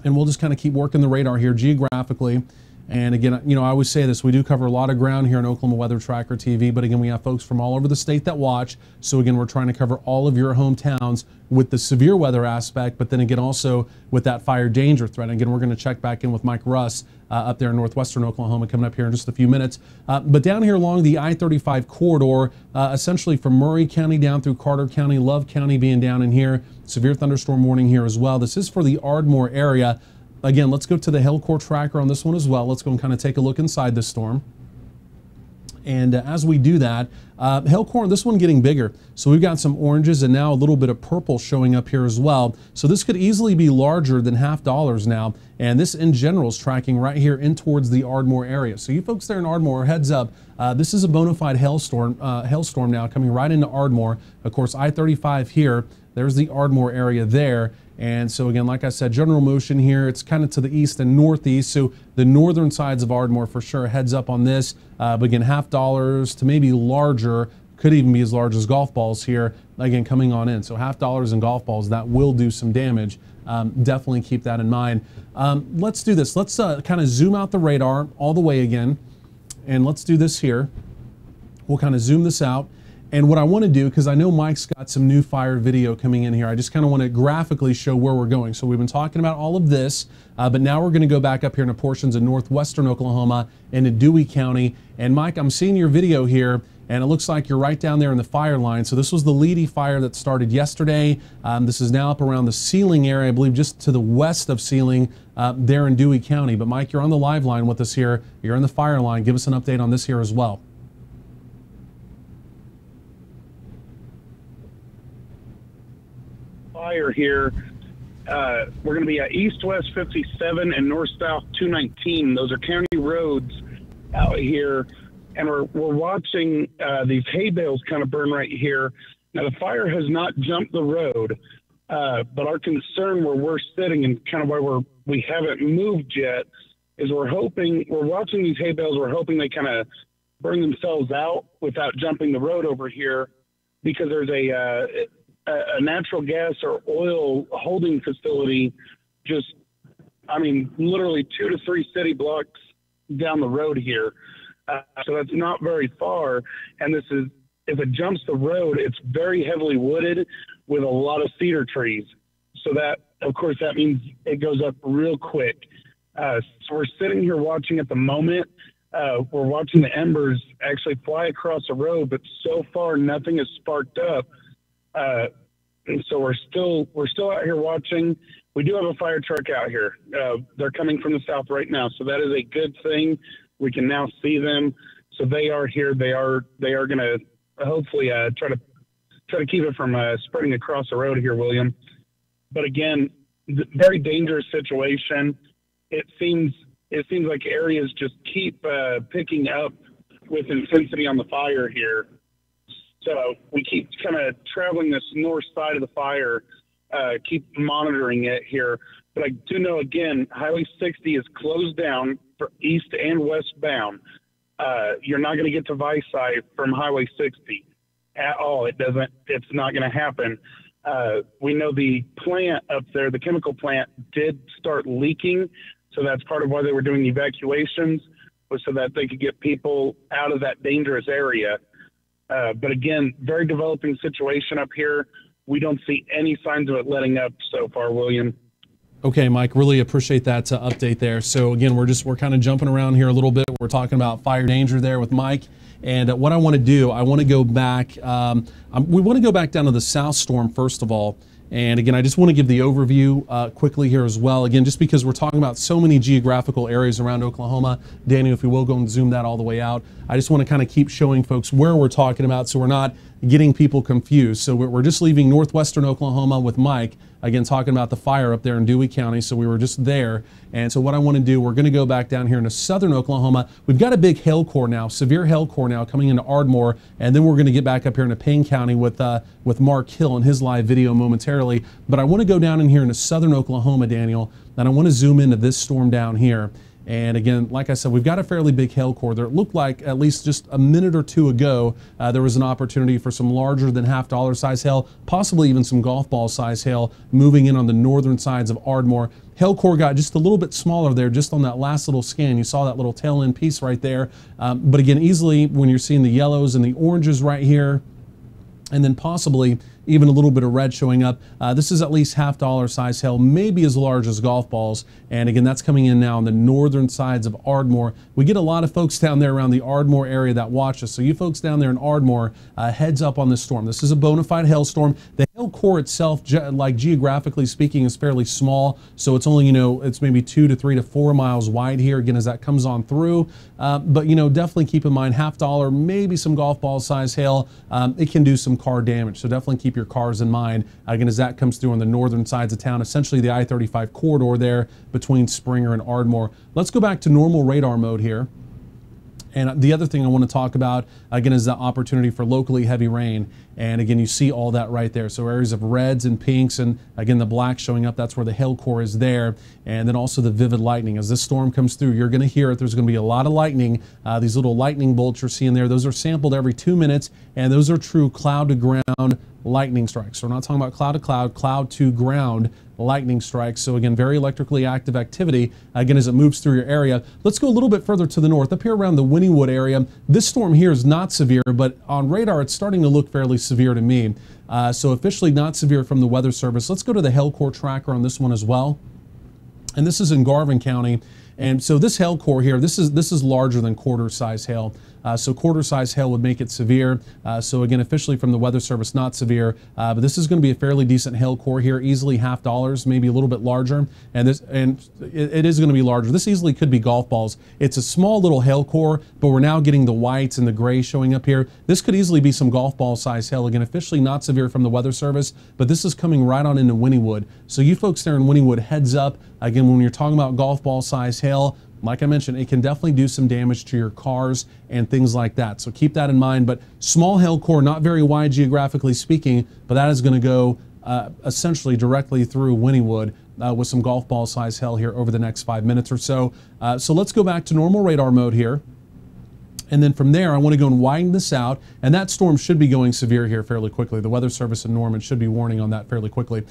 [SPEAKER 1] and we'll just kind of keep working the radar here geographically. And again, you know, I always say this, we do cover a lot of ground here on Oklahoma Weather Tracker TV, but again, we have folks from all over the state that watch. So again, we're trying to cover all of your hometowns with the severe weather aspect, but then again, also with that fire danger threat. And again, we're going to check back in with Mike Russ up there in northwestern Oklahoma coming up here in just a few minutes. But down here along the I-35 corridor, essentially from Murray County down through Carter County, Love County being down in here, severe thunderstorm warning here as well. This is for the Ardmore area. Again, let's go to the hail core tracker on this one as well. Let's go and kind of take a look inside this storm. And as we do that, hail core on this one getting bigger. So we've got some oranges and now a little bit of purple showing up here as well. So this could easily be larger than $half now. And this in general is tracking right here in towards the Ardmore area. So you folks there in Ardmore, heads up, this is a bona fide hailstorm now coming right into Ardmore. Of course, I-35 here, there's the Ardmore area there. And so again, like I said, general motion here, it's kind of to the east and northeast. So the northern sides of Ardmore for sure, heads up on this. But again, $half to maybe larger, could even be as large as golf balls here, again, coming on in. So $half and golf balls, that will do some damage. Definitely keep that in mind. Let's do this. Let's kind of zoom out the radar all the way again. And let's do this here. We'll kind of zoom this out. And what I want to do, because I know Mike's got some new fire video coming in here, I just kind of want to graphically show where we're going. So we've been talking about all of this, but now we're going to go back up here into portions of northwestern Oklahoma into Dewey County. And Mike, I'm seeing your video here, and it looks like you're right down there in the fire line. So this was the Leedy fire that started yesterday. This is now up around the Sealing area, I believe just to the west of Sealing there in Dewey County. But Mike, you're on the live line with us here. You're in the fire line. Give us an update on this here as well.
[SPEAKER 2] Fire here. We're going to be at East-West 57 and North-South 219. Those are county roads out here, and we're watching these hay bales kind of burn right here. Now, the fire has not jumped the road, but our concern where we're sitting and kind of why we haven't moved yet is we're watching these hay bales. We're hoping they kind of burn themselves out without jumping the road over here, because there's a natural gas or oil holding facility just, I mean, literally 2 to 3 city blocks down the road here. So that's not very far. And this is, if it jumps the road, it's very heavily wooded with a lot of cedar trees. So that, of course, that means it goes up real quick. So we're sitting here watching at the moment. We're watching the embers actually fly across the road, but so far nothing has sparked up. And so we're still out here watching. We do have a fire truck out here. They're coming from the south right now, so that is a good thing. We can now see them. So they are here. They are going to hopefully try to keep it from spreading across the road here, William. But again, very dangerous situation. It seems like areas just keep picking up with intensity on the fire here. So we keep kind of traveling this north side of the fire, keep monitoring it here. But I do know, again, Highway 60 is closed down for east and westbound. You're not going to get to Vicei from Highway 60 at all. It's not going to happen. We know the plant up there, the chemical plant, did start leaking. So that's part of why they were doing evacuations, was so that they could get people out of that dangerous area. But again, very developing situation up here. We don't see any signs of it letting up so far, William.
[SPEAKER 1] Okay, Mike, really appreciate that update there. So again, we're kind of jumping around here a little bit. We're talking about fire danger there with Mike. And what I want to do, I want to go back. We want to go back down to the south storm first of all. And again, I just want to give the overview quickly here as well. Again, just because we're talking about so many geographical areas around Oklahoma. Danny, if we will go and zoom that all the way out. I just want to kind of keep showing folks where we're talking about so we're not getting people confused. So we're just leaving northwestern Oklahoma with Mike, again, talking about the fire up there in Dewey County. So we were just there. And so what I want to do, we're going to go back down here into southern Oklahoma. We've got a big hail core now, severe hail core now coming into Ardmore. And then we're going to get back up here into Payne County with Mark Hill and his live video momentarily. But I want to go down in here into southern Oklahoma, Daniel, and I want to zoom into this storm down here. And again, like I said, we've got a fairly big hail core there. It looked like at least just a minute or two ago, there was an opportunity for some larger than half-dollar size hail, possibly even some golf ball size hail moving in on the northern sides of Ardmore. Hail core got just a little bit smaller there, just on that last little scan. You saw that little tail end piece right there. But again, easily when you're seeing the yellows and the oranges right here, and then possibly even a little bit of red showing up. This is at least half-dollar size hail, maybe as large as golf balls. And again, that's coming in now on the northern sides of Ardmore. We get a lot of folks down there around the Ardmore area that watch us. So you folks down there in Ardmore, heads up on this storm. This is a bona fide hailstorm. The hail core itself, like geographically speaking, is fairly small. So it's only, it's maybe 2 to 3 to 4 miles wide here, again, as that comes on through. But, definitely keep in mind, half-dollar, maybe some golf ball size hail. It can do some car damage. So definitely keep your cars in mind, again, as that comes through on the northern sides of town, essentially the I-35 corridor there between Springer and Ardmore. Let's go back to normal radar mode here. And the other thing I want to talk about, again, is the opportunity for locally heavy rain. And again, you see all that right there. So areas of reds and pinks, and again, the black showing up, that's where the hail core is there. And then also the vivid lightning. As this storm comes through, you're going to hear it. There's going to be a lot of lightning. These little lightning bolts you're seeing there, those are sampled every 2 minutes, and those are true cloud to ground lightning strikes. So we're not talking about cloud to cloud, cloud to ground lightning strikes. So again, very electrically active activity, again, as it moves through your area. Let's go a little bit further to the north, up here around the Wynnewood area. This storm here is not severe, but on radar, it's starting to look fairly severe to me. So officially not severe from the Weather Service. Let's go to the hail core tracker on this one as well. And this is in Garvin County. And so this hail core here, this is larger than quarter size hail. So quarter size hail would make it severe. So again, officially from the Weather Service, not severe. But this is going to be a fairly decent hail core here, easily half-dollars, maybe a little bit larger. And it is going to be larger. This easily could be golf balls. It's a small little hail core, but we're now getting the whites and the gray showing up here. This could easily be some golf ball size hail. Again, officially not severe from the Weather Service, but this is coming right on into Wynnewood. So you folks there in Wynnewood, heads up. Again, when you're talking about golf ball size hail, like I mentioned, it can definitely do some damage to your cars and things like that. So keep that in mind. But small hail core, not very wide geographically speaking, but that is going to go essentially directly through Wynnewood with some golf ball size hail here over the next 5 minutes or so. So let's go back to normal radar mode here. And then from there, I want to go and widen this out. And that storm should be going severe here fairly quickly. The Weather Service in Norman should be warning on that fairly quickly.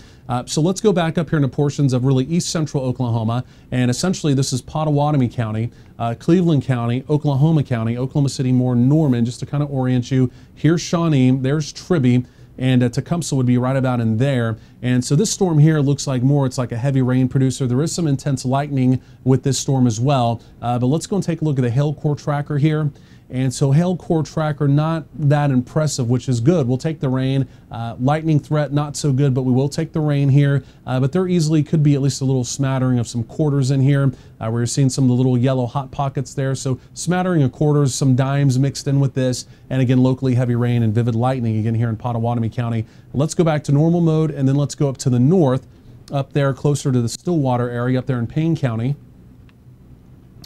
[SPEAKER 1] So let's go back up here into portions of really east central Oklahoma. And essentially, this is Pottawatomie County, Cleveland County, Oklahoma County, Oklahoma City, more Norman, just to kind of orient you. Here's Shawnee, there's Tribby, and Tecumseh would be right about in there. And so this storm here looks like it's like a heavy rain producer. There is some intense lightning with this storm as well. But let's go and take a look at the hail core tracker here. And so hail core tracker, not that impressive, which is good. We'll take the rain. Lightning threat, not so good, but we will take the rain here. But there easily could be at least a little smattering of some quarters in here. Where you're seeing some of the little yellow hot pockets there. So smattering of quarters, some dimes mixed in with this. And again, locally heavy rain and vivid lightning again here in Pottawatomie County. Let's go back to normal mode, and then let's go up to the north, up there closer to the Stillwater area, up there in Payne County.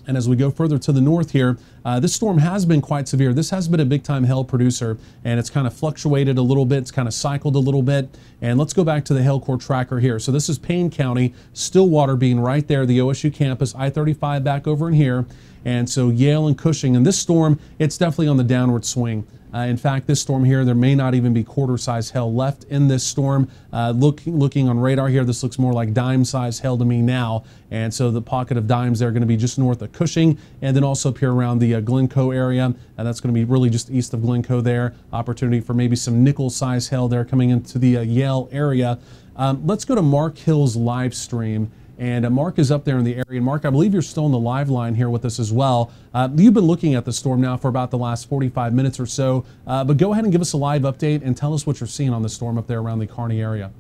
[SPEAKER 1] And as we go further to the north here, this storm has been quite severe. This has been a big-time hail producer, and it's kind of fluctuated a little bit. It's kind of cycled a little bit. And let's go back to the hail core tracker here. So this is Payne County, Stillwater being right there, the OSU campus, I-35 back over in here. And so Yale and Cushing. And this storm, it's definitely on the downward swing. In fact, this storm here, there may not even be quarter-size hail left in this storm. Looking on radar here, this looks more like dime-size hail to me now. And so the pocket of dimes, they're going to be just north of Cushing, and then also up here around the Glencoe area. And that's going to be really just east of Glencoe there. Opportunity for maybe some nickel-size hail there coming into the Yale area. Let's go to Mark Hill's live stream. And Mark is up there in the area. And Mark, I believe you're still on the live line here with us as well. You've been looking at the storm now for about the last 45 minutes or so. But go ahead and give us a live update and tell us what you're seeing on the storm up there around the Kearney area.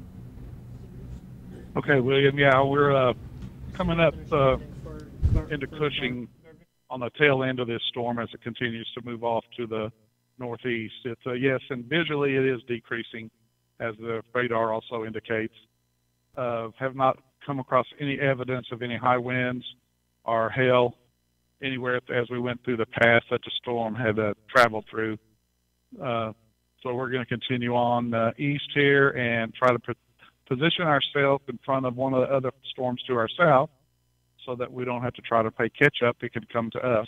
[SPEAKER 4] Okay, William. Yeah, we're coming up into Cushing on the tail end of this storm as it continues to move off to the northeast. It's yes, and visually it is decreasing, as the radar also indicates. Have not come across any evidence of any high winds or hail anywhere as we went through the path that the storm had traveled through. So we're going to continue on east here and try to position ourselves in front of one of the other storms to our south so that we don't have to try to play catch up. It could come to us.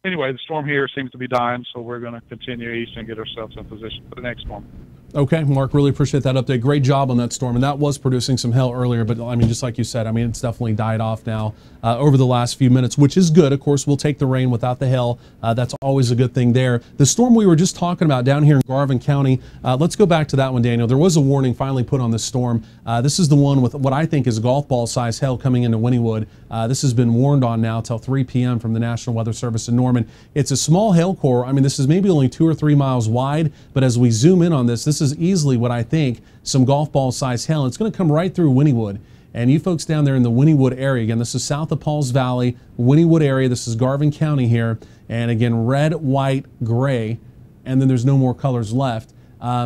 [SPEAKER 4] Anyway, the storm here seems to be dying, so we're going to continue east and get ourselves in position for the next storm.
[SPEAKER 1] Okay, Mark, really appreciate that update. Great job on that storm. And that was producing some hail earlier, but I mean, just like you said, I mean, it's definitely died off now over the last few minutes, which is good. Of course, we'll take the rain without the hail. That's always a good thing there. The storm we were just talking about down here in Garvin County, let's go back to that one, Daniel. There was a warning finally put on this storm. This is the one with what I think is golf ball size hail coming into Wynnewood. This has been warned on now till 3 p.m. from the National Weather Service in Norman. It's a small hail core. I mean, this is maybe only 2 or 3 miles wide, but as we zoom in on this, this is easily what I think some golf ball size hail. It's going to come right through Wynnewood. And you folks down there in the Wynnewood area, again, this is south of Pauls Valley, Wynnewood area. This is Garvin County here. And again, red, white, gray, and then there's no more colors left.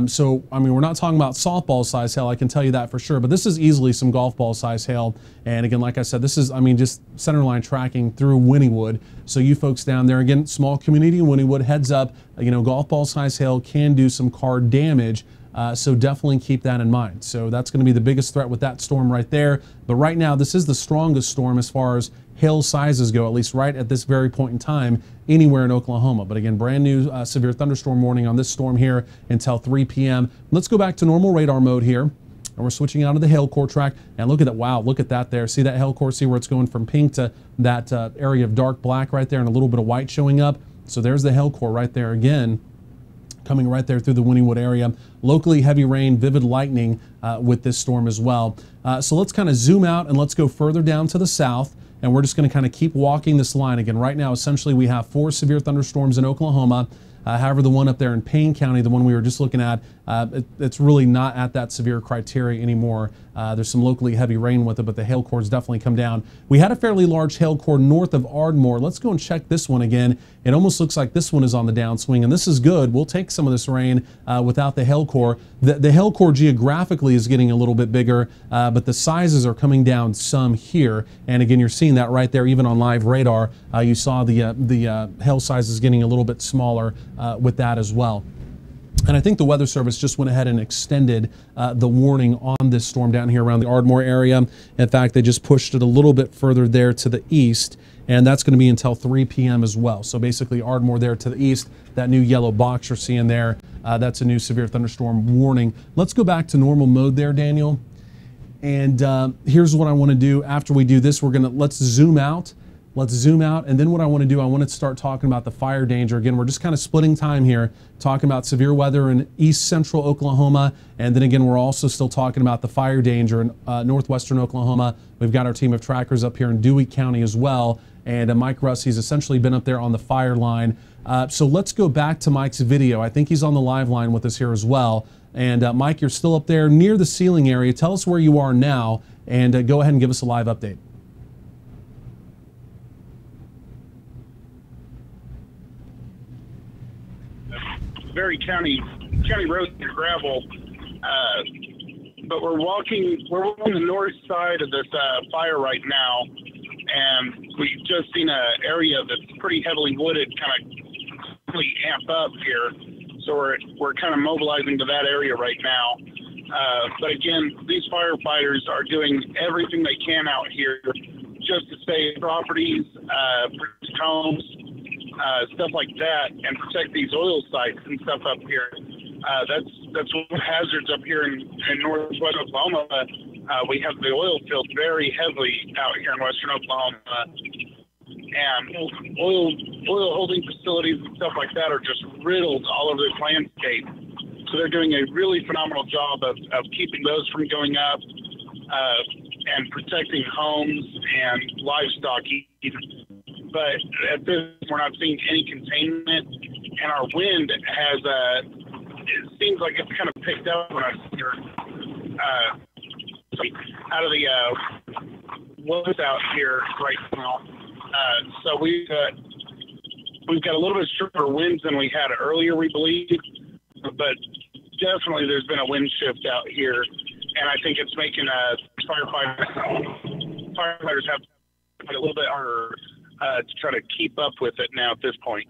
[SPEAKER 1] So, I mean, we're not talking about softball size hail, I can tell you that for sure, but this is easily some golf ball size hail. And again, like I said, this is, I mean, just centerline tracking through Wynnewood. So you folks down there, again, small community in Wynnewood, heads up, you know, golf ball size hail can do some car damage. So definitely keep that in mind. So that's going to be the biggest threat with that storm right there. But right now, this is the strongest storm as far as hail sizes go, at least right at this very point in time, anywhere in Oklahoma. But again, brand new severe thunderstorm warning on this storm here until 3 p.m. Let's go back to normal radar mode here. And we're switching out of the hail core track. And look at that. Wow, look at that there. See that hail core? See where it's going from pink to that area of dark black right there and a little bit of white showing up. So there's the hail core right there again, coming right there through the Wynnewood area. Locally heavy rain, vivid lightning with this storm as well. So let's kind of zoom out and let's go further down to the south. And we're just going to kind of keep walking this line. Again, right now, essentially, we have 4 severe thunderstorms in Oklahoma. However, the one up there in Payne County, the one we were just looking at, it's really not at that severe criteria anymore. There's some locally heavy rain with it, but the hail cores definitely come down. We had a fairly large hail core north of Ardmore. Let's go and check this one again. It almost looks like this one is on the downswing, and this is good. We'll take some of this rain without the hail core. The hail core geographically is getting a little bit bigger, but the sizes are coming down some here. And again, you're seeing that right there, even on live radar. You saw the hail sizes getting a little bit smaller with that as well. And I think the Weather Service just went ahead and extended the warning on this storm down here around the Ardmore area. In fact, they just pushed it a little bit further there to the east, and that's going to be until 3 p.m. as well. So basically Ardmore there to the east, that new yellow box you're seeing there, that's a new severe thunderstorm warning. Let's go back to normal mode there, Daniel. And here's what I want to do after we do this. Let's zoom out. Let's zoom out, and then what I want to do, I want to start talking about the fire danger. Again, we're just kind of splitting time here, talking about severe weather in east central Oklahoma, and then again, we're also still talking about the fire danger in northwestern Oklahoma. We've got our team of trackers up here in Dewey County as well, and Mike Russ, he's essentially been up there on the fire line. So let's go back to Mike's video. I think he's on the live line with us here as well. And Mike, you're still up there near the ceiling area. Tell us where you are now, and go ahead and give us a live update.
[SPEAKER 2] Very county roads and gravel, but we're walking the north side of this fire right now, and we've just seen an area that's pretty heavily wooded kind of really amp up here, so we're kind of mobilizing to that area right now. But again, these firefighters are doing everything they can out here just to save properties, protect homes, stuff like that, and protect these oil sites and stuff up here. That's one of the hazards up here in northwest Oklahoma. We have the oil field very heavily out here in western Oklahoma, and oil holding facilities and stuff like that are just riddled all over this landscape. So they're doing a really phenomenal job of keeping those from going up and protecting homes and livestock even. But at this, we're not seeing any containment, and our wind has, it seems like it's kind of picked up when I hear out of the woods out here right now. So we've got a little bit stronger winds than we had earlier, we believe, but definitely there's been a wind shift out here, and I think it's making firefighters have to fight a little bit harder to try to keep up with it now at this point.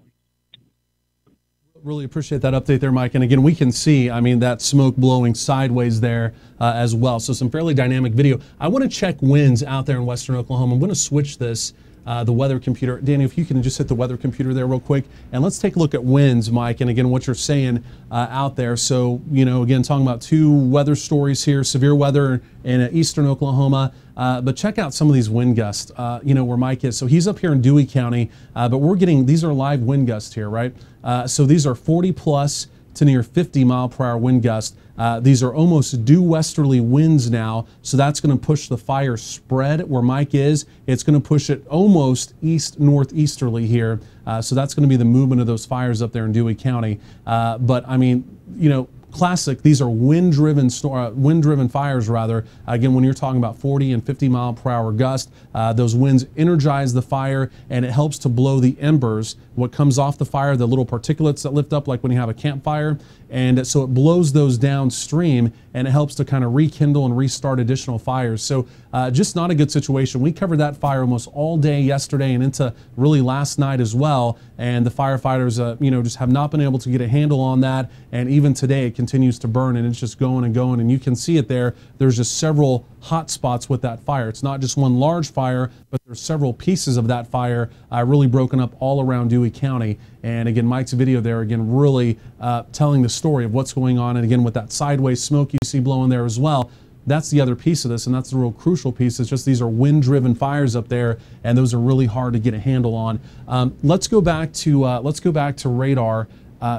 [SPEAKER 1] Really appreciate that update there, Mike. And again, we can see, I mean, that smoke blowing sideways there as well. So some fairly dynamic video. I want to check winds out there in western Oklahoma. I'm going to switch this, the weather computer. Danny, if you can just hit the weather computer there real quick. And let's take a look at winds, Mike. And again, what you're saying out there. So, you know, again, talking about two weather stories here, severe weather in eastern Oklahoma. But check out some of these wind gusts, you know, where Mike is. So he's up here in Dewey County, but we're getting, these are live wind gusts here, right? So these are 40 plus to near 50 mile per hour wind gusts. These are almost due westerly winds now. So that's going to push the fire spread where Mike is. It's going to push it almost east northeasterly here. So that's going to be the movement of those fires up there in Dewey County. But I mean, you know, classic, these are wind-driven fires rather. Again, when you're talking about 40 and 50 mile per hour gust, those winds energize the fire and it helps to blow the embers, what comes off the fire, the little particulates that lift up like when you have a campfire. And so it blows those downstream and it helps to kind of rekindle and restart additional fires. So just not a good situation. We covered that fire almost all day yesterday and into really last night as well. And the firefighters, you know, just have not been able to get a handle on that. And even today it continues to burn and it's just going and going. And you can see it there. There's just several hot spots with that fire. It's not just one large fire, but there's several pieces of that fire really broken up all around Dewey County. And again, Mike's video there, again, really telling the story of what's going on. And again, with that sideways smoke you see blowing there as well, that's the other piece of this, and that's the real crucial piece. It's just these are wind-driven fires up there, and those are really hard to get a handle on. Let's go back to radar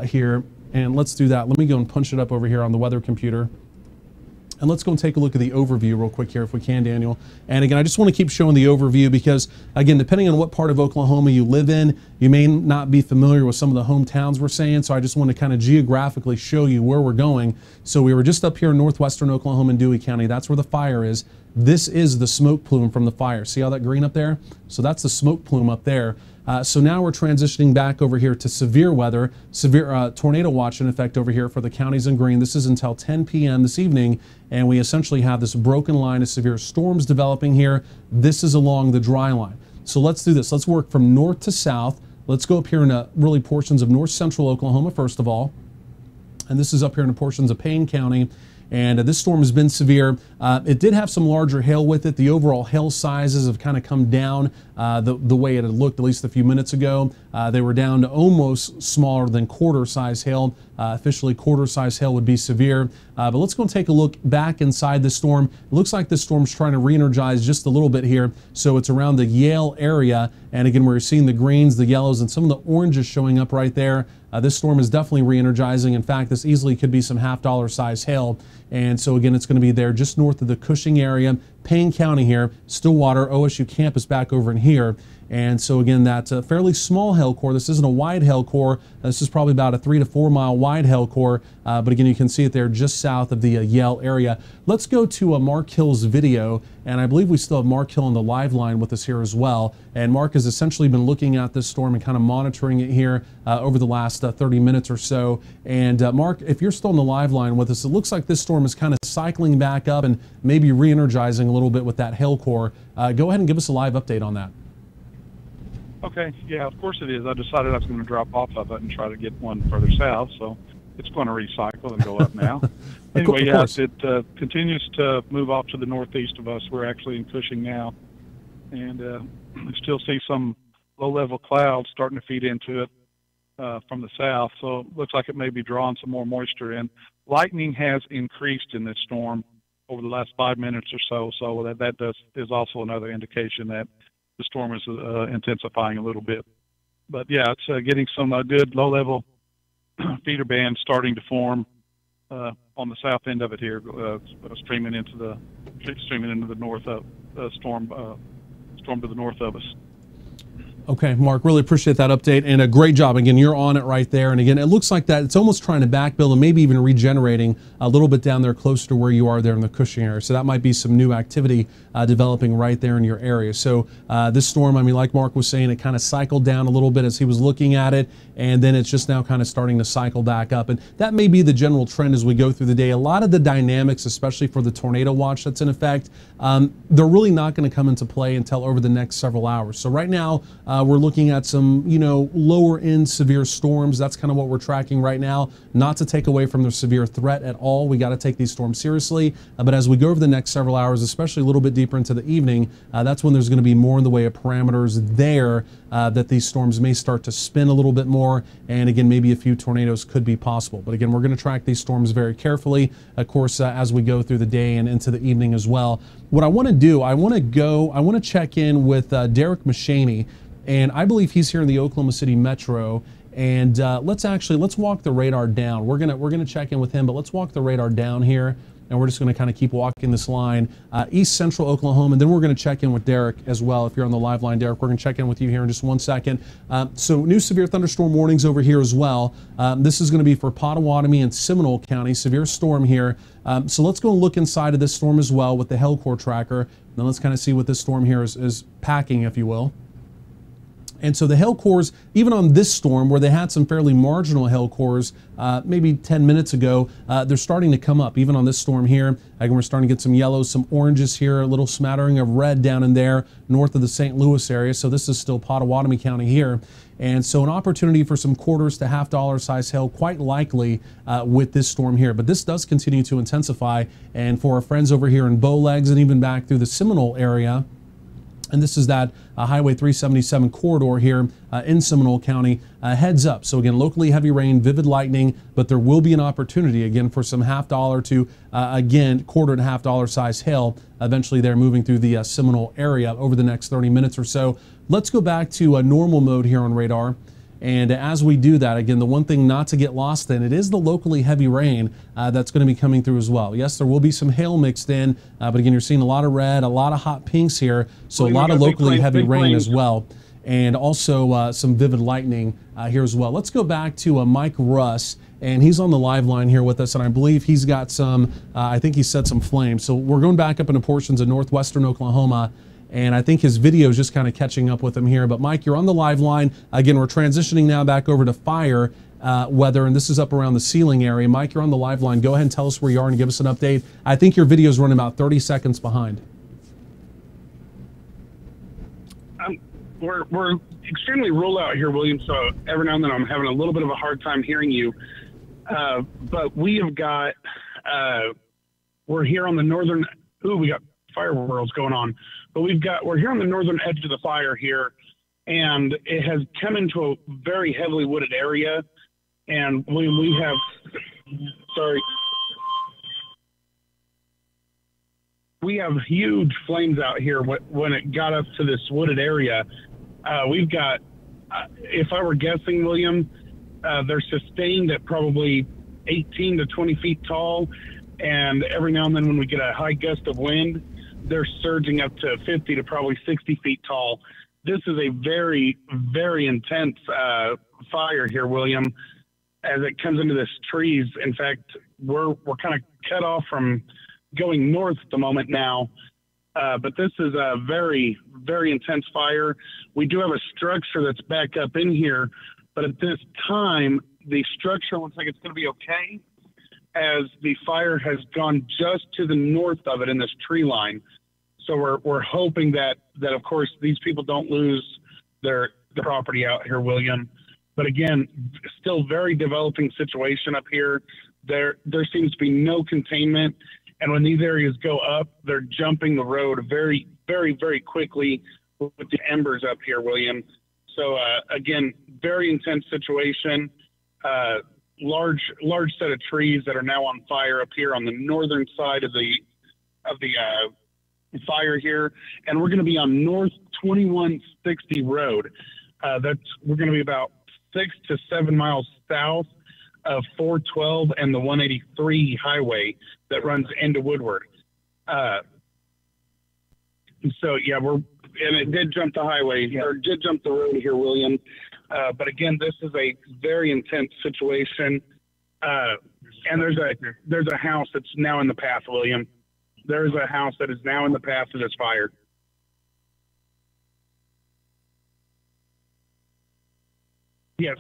[SPEAKER 1] here, and let's do that. Let me go and punch it up over here on the weather computer. And let's go and take a look at the overview real quick here if we can, Daniel. And again, I just want to keep showing the overview because, again, depending on what part of Oklahoma you live in, you may not be familiar with some of the hometowns we're saying. So I just want to kind of geographically show you where we're going. So we were just up here in northwestern Oklahoma in Dewey County. That's where the fire is. This is the smoke plume from the fire. See all that green up there? So that's the smoke plume up there. So now we're transitioning back over here to severe weather, severe tornado watch in effect over here for the counties in green. This is until 10 p.m. this evening, and we essentially have this broken line of severe storms developing here. This is along the dry line. So let's do this. Let's work from north to south. Let's go up here in really portions of north central Oklahoma first of all, and this is up here in the portions of Payne County. And this storm has been severe. It did have some larger hail with it. The overall hail sizes have kind of come down the way it had looked at least a few minutes ago. They were down to almost smaller than quarter-size hail. Officially, quarter-size hail would be severe. But let's go and take a look back inside the storm. It looks like this storm's trying to re-energize just a little bit here. So it's around the Yale area. And again, we're seeing the greens, the yellows, and some of the oranges showing up right there. This storm is definitely re-energizing. In fact, this easily could be some half-dollar size hail. And so again, it's going to be there just north of the Cushing area, Payne County here, Stillwater, OSU campus back over in here. And so again, that fairly small hail core. This isn't a wide hail core. This is probably about a 3 to 4 mile wide hail core. But again, you can see it there just south of the Yale area. Let's go to Mark Hill's video. And I believe we still have Mark Hill on the live line with us here as well. And Mark has essentially been looking at this storm and kind of monitoring it here over the last 30 minutes or so. And Mark, if you're still on the live line with us, it looks like this storm is kind of cycling back up and maybe re-energizing a little bit with that hail core. Go ahead and give us a live update on that.
[SPEAKER 4] Okay, yeah, of course it is. I decided I was going to drop off of it and try to get one further south, so it's going to recycle and go up now. Anyway, yes, it continues to move off to the northeast of us. We're actually in Cushing now, and we still see some low-level clouds starting to feed into it from the south, so it looks like it may be drawing some more moisture in. Lightning has increased in this storm over the last 5 minutes or so, so that is also another indication that the storm is intensifying a little bit. But yeah, it's getting some good low-level feeder bands starting to form on the south end of it here, streaming into the north of storm to the north of us.
[SPEAKER 1] Okay, Mark, really appreciate that update and a great job. Again, you're on it right there. And again, it looks like that it's almost trying to backbuild and maybe even regenerating a little bit down there closer to where you are there in the Cushing area. So that might be some new activity developing right there in your area. So this storm, I mean, like Mark was saying, it kind of cycled down a little bit as he was looking at it, and then it's just now kind of starting to cycle back up. And that may be the general trend as we go through the day. A lot of the dynamics, especially for the tornado watch that's in effect, they're really not going to come into play until over the next several hours. So right now, We're looking at some, lower end severe storms. That's kind of what we're tracking right now. Not to take away from the severe threat at all. We got to take these storms seriously. But as we go over the next several hours, especially a little bit deeper into the evening, that's when there's going to be more in the way of parameters there that these storms may start to spin a little bit more. And again, maybe a few tornadoes could be possible. But again, we're going to track these storms very carefully, of course, as we go through the day and into the evening as well. What I want to do, I want to check in with Derick Mashaney, and I believe he's here in the Oklahoma City Metro. And let's walk the radar down. We're gonna check in with him, but let's walk the radar down here, and we're just gonna kind of keep walking this line east central Oklahoma, and then we're gonna check in with Derick as well. If you're on the live line, Derick, we're gonna check in with you here in just 1 second. So new severe thunderstorm warnings over here as well. This is gonna be for Pottawatomie and Seminole County, severe storm here. So let's go and look inside of this storm as well with the hail core tracker. Now let's kind of see what this storm here is packing, if you will. And so the hail cores, even on this storm where they had some fairly marginal hail cores maybe 10 minutes ago, they're starting to come up. Even on this storm here, again, we're starting to get some yellows, some oranges here, a little smattering of red down in there north of the St. Louis area. So this is still Pottawatomie County here. And so an opportunity for some quarters to $half size hail quite likely with this storm here. But this does continue to intensify. And for our friends over here in Bowlegs and even back through the Seminole area, and this is that Highway 377 corridor here in Seminole County, heads up. So again, locally heavy rain, vivid lightning, but there will be an opportunity again for some $half to again quarter to $half size hail eventually there moving through the Seminole area over the next 30 minutes or so. Let's go back to normal mode here on radar. And as we do that, again, the one thing not to get lost in, it is the locally heavy rain that's going to be coming through as well. Yes, there will be some hail mixed in, but again, you're seeing a lot of red, a lot of hot pinks here, so a lot of locally heavy rain as well, and also some vivid lightning here as well. Let's go back to Mike Russ, and he's on the live line here with us, and I believe he's got some, I think he set some flames. So we're going back up into portions of northwestern Oklahoma, and I think his video is just kind of catching up with him here. But Mike, you're on the live line. Again, we're transitioning now back over to fire weather, and this is up around the ceiling area. Mike, you're on the live line. Go ahead and tell us where you are and give us an update. I think your video is running about 30 seconds behind.
[SPEAKER 2] We're extremely roll out here, William, so every now and then I'm having a little bit of a hard time hearing you. But we have got, we're here on the northern, we got fire whirls going on. But we're here on the northern edge of the fire here, and it has come into a very heavily wooded area. And we have huge flames out here when it got up to this wooded area. We've got, if I were guessing, William, they're sustained at probably 18 to 20 feet tall. And every now and then when we get a high gust of wind, they're surging up to 50 to probably 60 feet tall. This is a very, very intense fire here, William, as it comes into this trees. In fact, we're kind of cut off from going north at the moment now. But this is a very, very intense fire. We do have a structure that's back up in here, but at this time, the structure looks like it's going to be okay, as the fire has gone just to the north of it in this tree line. So we're hoping that of course these people don't lose their property out here, William. But again, still very developing situation up here. There seems to be no containment, and when these areas go up, they're jumping the road very, very, very quickly with the embers up here, William. So again, very intense situation. Large set of trees that are now on fire up here on the northern side of the fire here, and we're going to be on North 2160 Road. We're going to be about 6 to 7 miles south of 412 and the 183 highway that runs into Woodward. So yeah, and it did jump the highway, or did jump the road here, William. But again, this is a very intense situation. And there's a house that's now in the path, William. There's a house that is now in the path of this fire. Yes,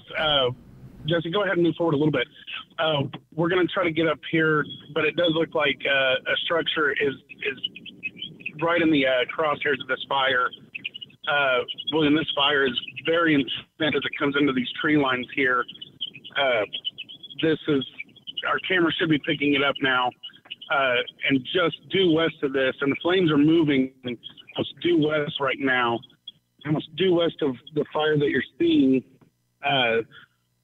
[SPEAKER 2] Jesse, go ahead and move forward a little bit. We're going to try to get up here, but it does look like a structure is right in the crosshairs of this fire. William, this fire is very intense as it comes into these tree lines here. This is, our camera should be picking it up now. And just due west of this, and the flames are moving almost due west right now, almost due west of the fire that you're seeing.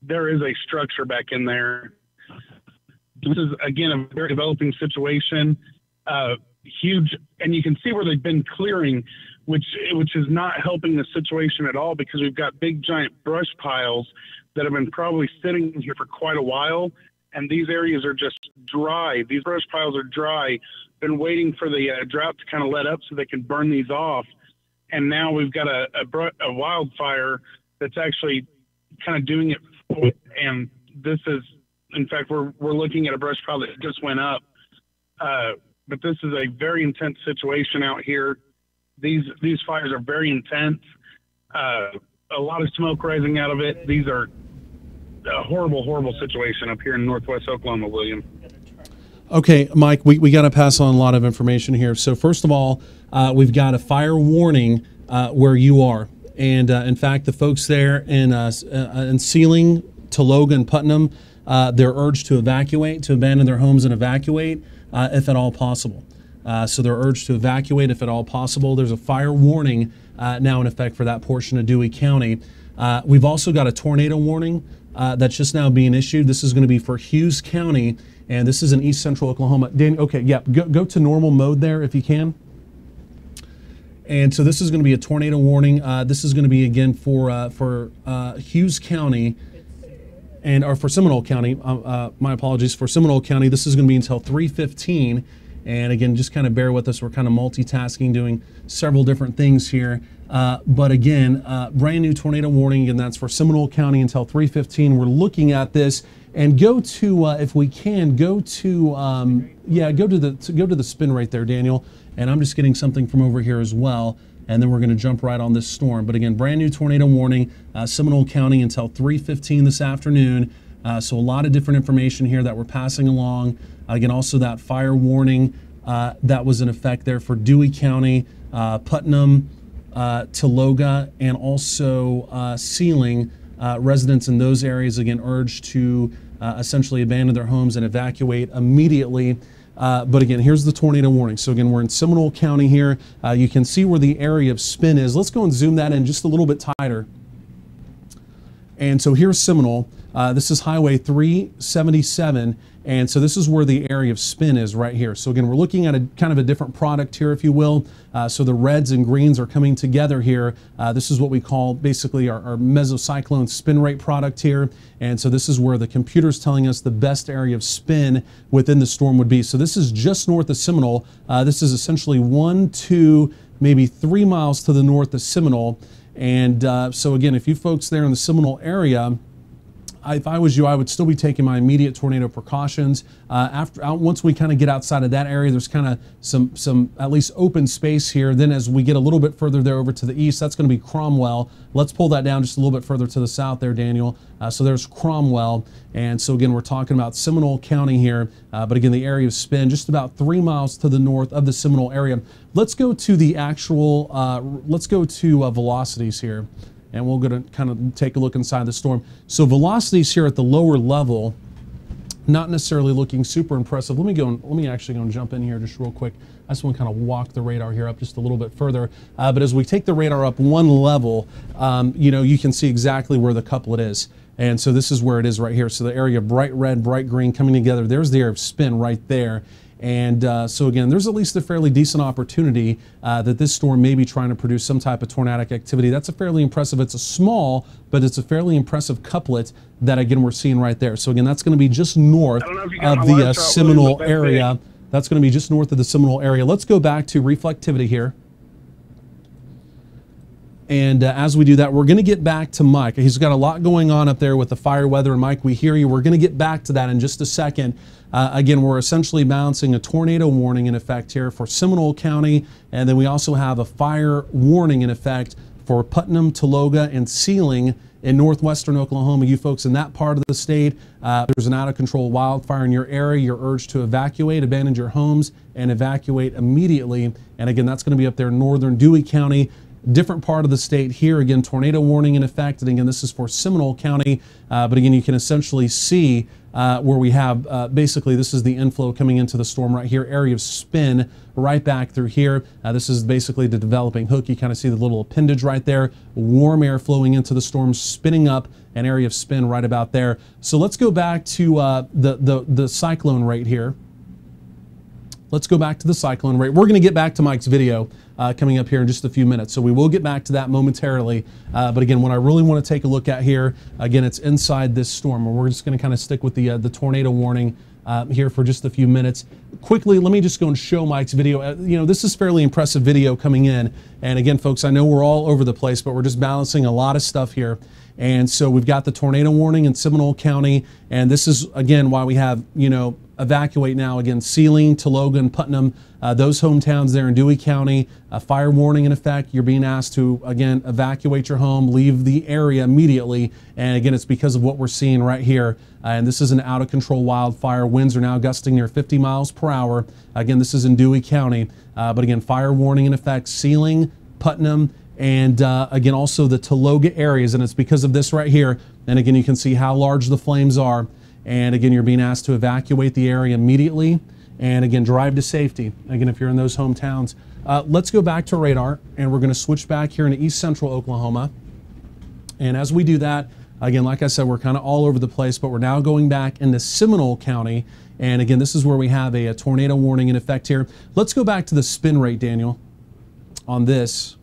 [SPEAKER 2] There is a structure back in there. This is, again, a very developing situation. Huge, and you can see where they've been clearing, which is not helping the situation at all, because we've got big giant brush piles that have been probably sitting here for quite a while, and these areas are just dry. These brush piles are dry. Been waiting for the drought to kind of let up so they can burn these off, and now we've got a wildfire that's actually kind of doing it for it. And this is, in fact, we're looking at a brush pile that just went up. But this is a very intense situation out here. These fires are very intense. A lot of smoke rising out of it. These are a horrible, horrible situation up here in northwest Oklahoma, William.
[SPEAKER 1] Okay, Mike, we got to pass on a lot of information here. So first of all, we've got a fire warning where you are. And in fact, the folks there in Sealing, Tologa, and Putnam, they're urged to evacuate, to abandon their homes and evacuate if at all possible. So they're urged to evacuate if at all possible. There's a fire warning now in effect for that portion of Dewey County. We've also got a tornado warning that's just now being issued. This is going to be for Hughes County, and this is in east central Oklahoma. Dan, okay, yeah, go to normal mode there if you can. And so this is going to be a tornado warning. This is going to be again for Hughes County, or for Seminole County. My apologies, for Seminole County. This is going to be until 3:15. And again, just kind of bear with us. We're kind of multitasking, doing several different things here. But again, brand new tornado warning, and that's for Seminole County until 3:15. We're looking at this, and go to, if we can, go to the spin right there, Daniel. And I'm just getting something from over here as well, and then we're going to jump right on this storm. But again, brand new tornado warning, Seminole County until 3:15 this afternoon. So a lot of different information here that we're passing along. Again, also that fire warning that was in effect there for Dewey County, Putnam, Tologa, and also Sealing. Residents in those areas, again, urged to essentially abandon their homes and evacuate immediately. But again, here's the tornado warning. So again, we're in Seminole County here. You can see where the area of spin is. Let's go and zoom that in just a little bit tighter. And so here's Seminole. This is Highway 377. And so this is where the area of spin is right here. So again, we're looking at a kind of a different product here, if you will. So the reds and greens are coming together here. This is what we call basically our mesocyclone spin rate product here. And so this is where the computer's telling us the best area of spin within the storm would be. So this is just north of Seminole. This is essentially 1, 2, maybe 3 miles to the north of Seminole. And so again, if you folks there in the Seminole area, if I was you, I would still be taking my immediate tornado precautions. Once we kind of get outside of that area, there's kind of some at least open space here. Then as we get a little bit further there over to the east, that's going to be Cromwell. Let's pull that down just a little bit further to the south there, Daniel. So there's Cromwell. And so again, we're talking about Seminole County here. But again, the area of spin just about 3 miles to the north of the Seminole area. Let's go to the actual, velocities here. And we're going to kind of take a look inside the storm. So velocities here at the lower level, not necessarily looking super impressive. Let me actually go and jump in here just real quick. I just want to kind of walk the radar here up just a little bit further. But as we take the radar up one level, you can see exactly where the couplet is. And so this is where it is right here. So the area of bright red, bright green coming together, there's the area of spin right there. And so again, there's at least a fairly decent opportunity that this storm may be trying to produce some type of tornadic activity. That's a fairly impressive, it's a small, but it's a fairly impressive couplet that again we're seeing right there. So again, that's going to be just north of the Seminole area. That's going to be just north of the Seminole area. Let's go back to reflectivity here. And as we do that, we're going to get back to Mike. He's got a lot going on up there with the fire weather. And Mike, we hear you. We're going to get back to that in just a second. Again, we're essentially balancing a tornado warning in effect here for Seminole County. And then we also have a fire warning in effect for Putnam, Tologa, and Sealing in northwestern Oklahoma. You folks in that part of the state, there's an out-of-control wildfire in your area. You're urged to evacuate, abandon your homes, and evacuate immediately. And again, that's going to be up there in northern Dewey County. different part of the state here. Again, tornado warning in effect. And again, this is for Seminole County. But again, you can essentially see where we have basically this is the inflow coming into the storm right here, area of spin right back through here. This is basically the developing hook. You kind of see the little appendage right there, warm air flowing into the storm, spinning up an area of spin right about there. So let's go back to the cyclone rate here. Let's go back to the cyclone rate. We're going to get back to Mike's video coming up here in just a few minutes. So we will get back to that momentarily. But again, what I really want to take a look at here, again, it's inside this storm. And we're just going to kind of stick with the tornado warning here for just a few minutes. Quickly, let me just go and show Mike's video. You know, this is fairly impressive video coming in. And again, folks, I know we're all over the place, but we're just balancing a lot of stuff here. And so we've got the tornado warning in Seminole County. And this is, again, why we have, you know, evacuate now. Again, Sealing, Tologa, and Putnam, those hometowns there in Dewey County, fire warning in effect. You're being asked to, again, evacuate your home, leave the area immediately. And again, it's because of what we're seeing right here. And this is an out of control wildfire. Winds are now gusting near 50 miles per hour. Again, this is in Dewey County. But again, fire warning in effect, Sealing, Putnam, and again, also the Tologa areas. And it's because of this right here. And again, you can see how large the flames are. And again, you're being asked to evacuate the area immediately. And again, drive to safety. Again, if you're in those hometowns. Let's go back to radar, and we're going to switch back here into east central Oklahoma. And as we do that, again, like I said, we're kind of all over the place, but we're now going back into Seminole County. And again, this is where we have a tornado warning in effect here. Let's go back to the spin rate, Daniel, on this.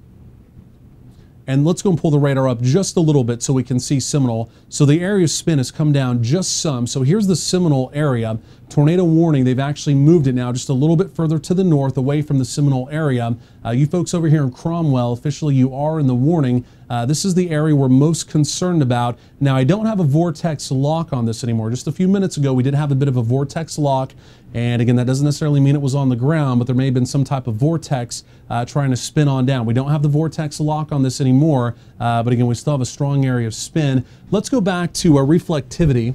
[SPEAKER 1] And let's go and pull the radar up just a little bit so we can see Seminole. So the area of spin has come down just some. So here's the Seminole area. Tornado warning, they've actually moved it now just a little bit further to the north away from the Seminole area. You folks over here in Cromwell, officially you are in the warning. This is the area we're most concerned about. Now, I don't have a vortex lock on this anymore. Just a few minutes ago, we did have a bit of a vortex lock. And again, that doesn't necessarily mean it was on the ground, but there may have been some type of vortex trying to spin on down. We don't have the vortex lock on this anymore, but again, we still have a strong area of spin. Let's go back to reflectivity.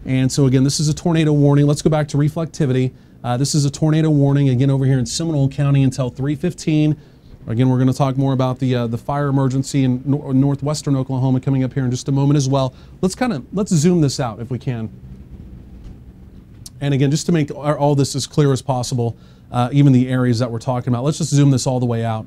[SPEAKER 1] And so again, this is a tornado warning. Let's go back to reflectivity. This is a tornado warning, again, over here in Seminole County until 3:15. Again, we're going to talk more about the fire emergency in northwestern Oklahoma coming up here in just a moment as well. Let's zoom this out if we can. And again, just to make all this as clear as possible, even the areas that we're talking about, let's just zoom this all the way out.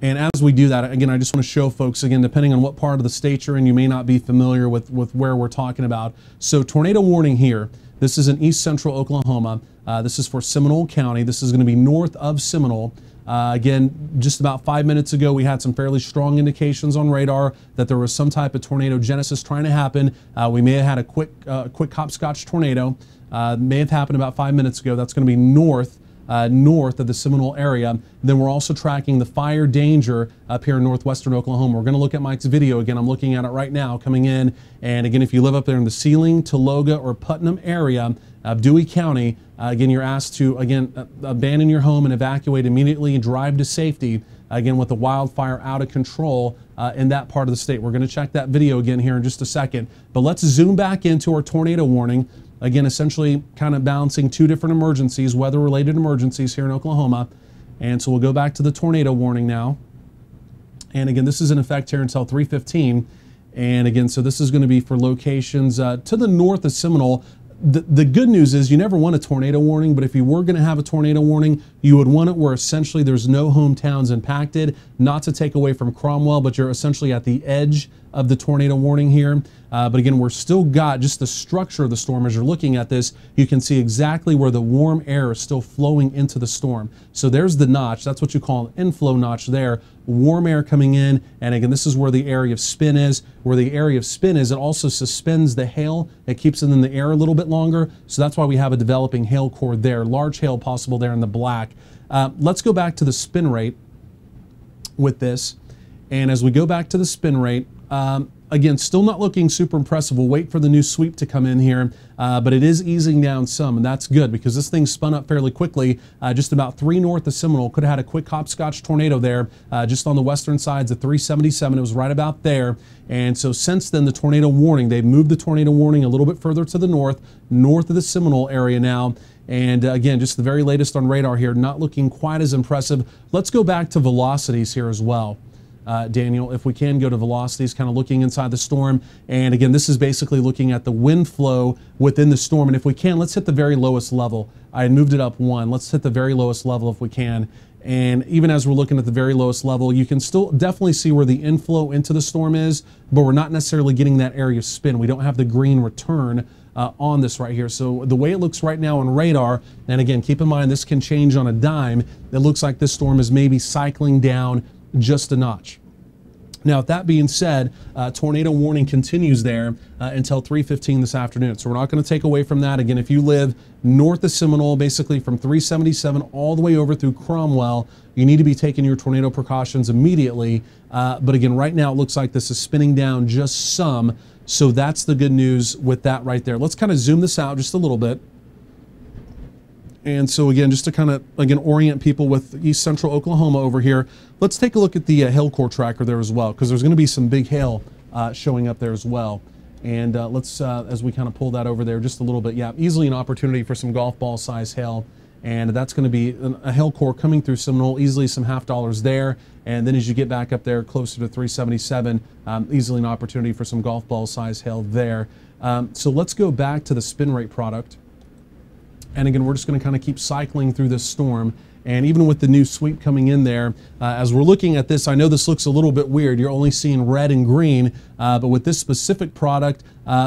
[SPEAKER 1] And as we do that, again, I just want to show folks, again, depending on what part of the state you're in, you may not be familiar with where we're talking about. So tornado warning here. This is in east central Oklahoma. This is for Seminole County. This is going to be north of Seminole. Again, just about 5 minutes ago, we had some fairly strong indications on radar that there was some type of tornado genesis trying to happen. We may have had a quick hopscotch tornado. May have happened about 5 minutes ago. That's going to be north of the Seminole area. Then we're also tracking the fire danger up here in northwestern Oklahoma. We're going to look at Mike's video again. I'm looking at it right now coming in. And again, if you live up there in the Sealing, Tologa, or Putnam area of Dewey County, again, you're asked to, again, abandon your home and evacuate immediately and drive to safety, again, with the wildfire out of control in that part of the state. We're going to check that video again here in just a second. But let's zoom back into our tornado warning. Again, essentially kind of balancing two different emergencies, weather-related emergencies here in Oklahoma. And so we'll go back to the tornado warning now. And again, this is in effect here until 3:15. And again, so this is going to be for locations to the north of Seminole. The good news is you never want a tornado warning, but if you were going to have a tornado warning, you would want it where essentially there's no hometowns impacted, not to take away from Cromwell, but you're essentially at the edge of the tornado warning here. But again, we're still got just the structure of the storm. As you're looking at this, you can see exactly where the warm air is still flowing into the storm. So there's the notch. That's what you call an inflow notch there. Warm air coming in. And again, this is where the area of spin is. Where the area of spin is, it also suspends the hail. It keeps it in the air a little bit longer. So that's why we have a developing hail core there. Large hail possible there in the black. Let's go back to the spin rate with this. And as we go back to the spin rate, Again, still not looking super impressive. We'll wait for the new sweep to come in here, but it is easing down some, and that's good because this thing spun up fairly quickly, just about 3 north of Seminole. Could have had a quick hopscotch tornado there, just on the western sides of 377. It was right about there. And so since then, the tornado warning, they've moved the tornado warning a little bit further to the north of the Seminole area now. And again, just the very latest on radar here, not looking quite as impressive. Let's go back to velocities here as well. Daniel, if we can go to velocities, kind of looking inside the storm. And again, this is basically looking at the wind flow within the storm. And if we can, let's hit the very lowest level. I had moved it up 1. Let's hit the very lowest level if we can. And even as we're looking at the very lowest level, you can still definitely see where the inflow into the storm is, but we're not necessarily getting that area of spin. We don't have the green return on this right here. So the way it looks right now on radar, and again, keep in mind this can change on a dime, it looks like this storm is maybe cycling down just a notch. Now, with that being said, tornado warning continues there until 3:15 this afternoon. So we're not going to take away from that. Again, if you live north of Seminole, basically from 377 all the way over through Cromwell, you need to be taking your tornado precautions immediately. But again, right now it looks like this is spinning down just some. So that's the good news with that right there. Let's kind of zoom this out just a little bit. And so again, just to kind of, again, orient people with East Central Oklahoma over here, let's take a look at the hail core tracker there as well, because there's going to be some big hail showing up there as well. And let's, as we kind of pull that over there just a little bit, yeah, easily an opportunity for some golf ball size hail. And that's going to be a hail core coming through Seminole, easily some $half there. And then as you get back up there closer to 377, easily an opportunity for some golf ball size hail there. So let's go back to the spin rate product. And again, we're just going to kind of keep cycling through this storm. And even with the new sweep coming in there, as we're looking at this, I know this looks a little bit weird. You're only seeing red and green, but with this specific product,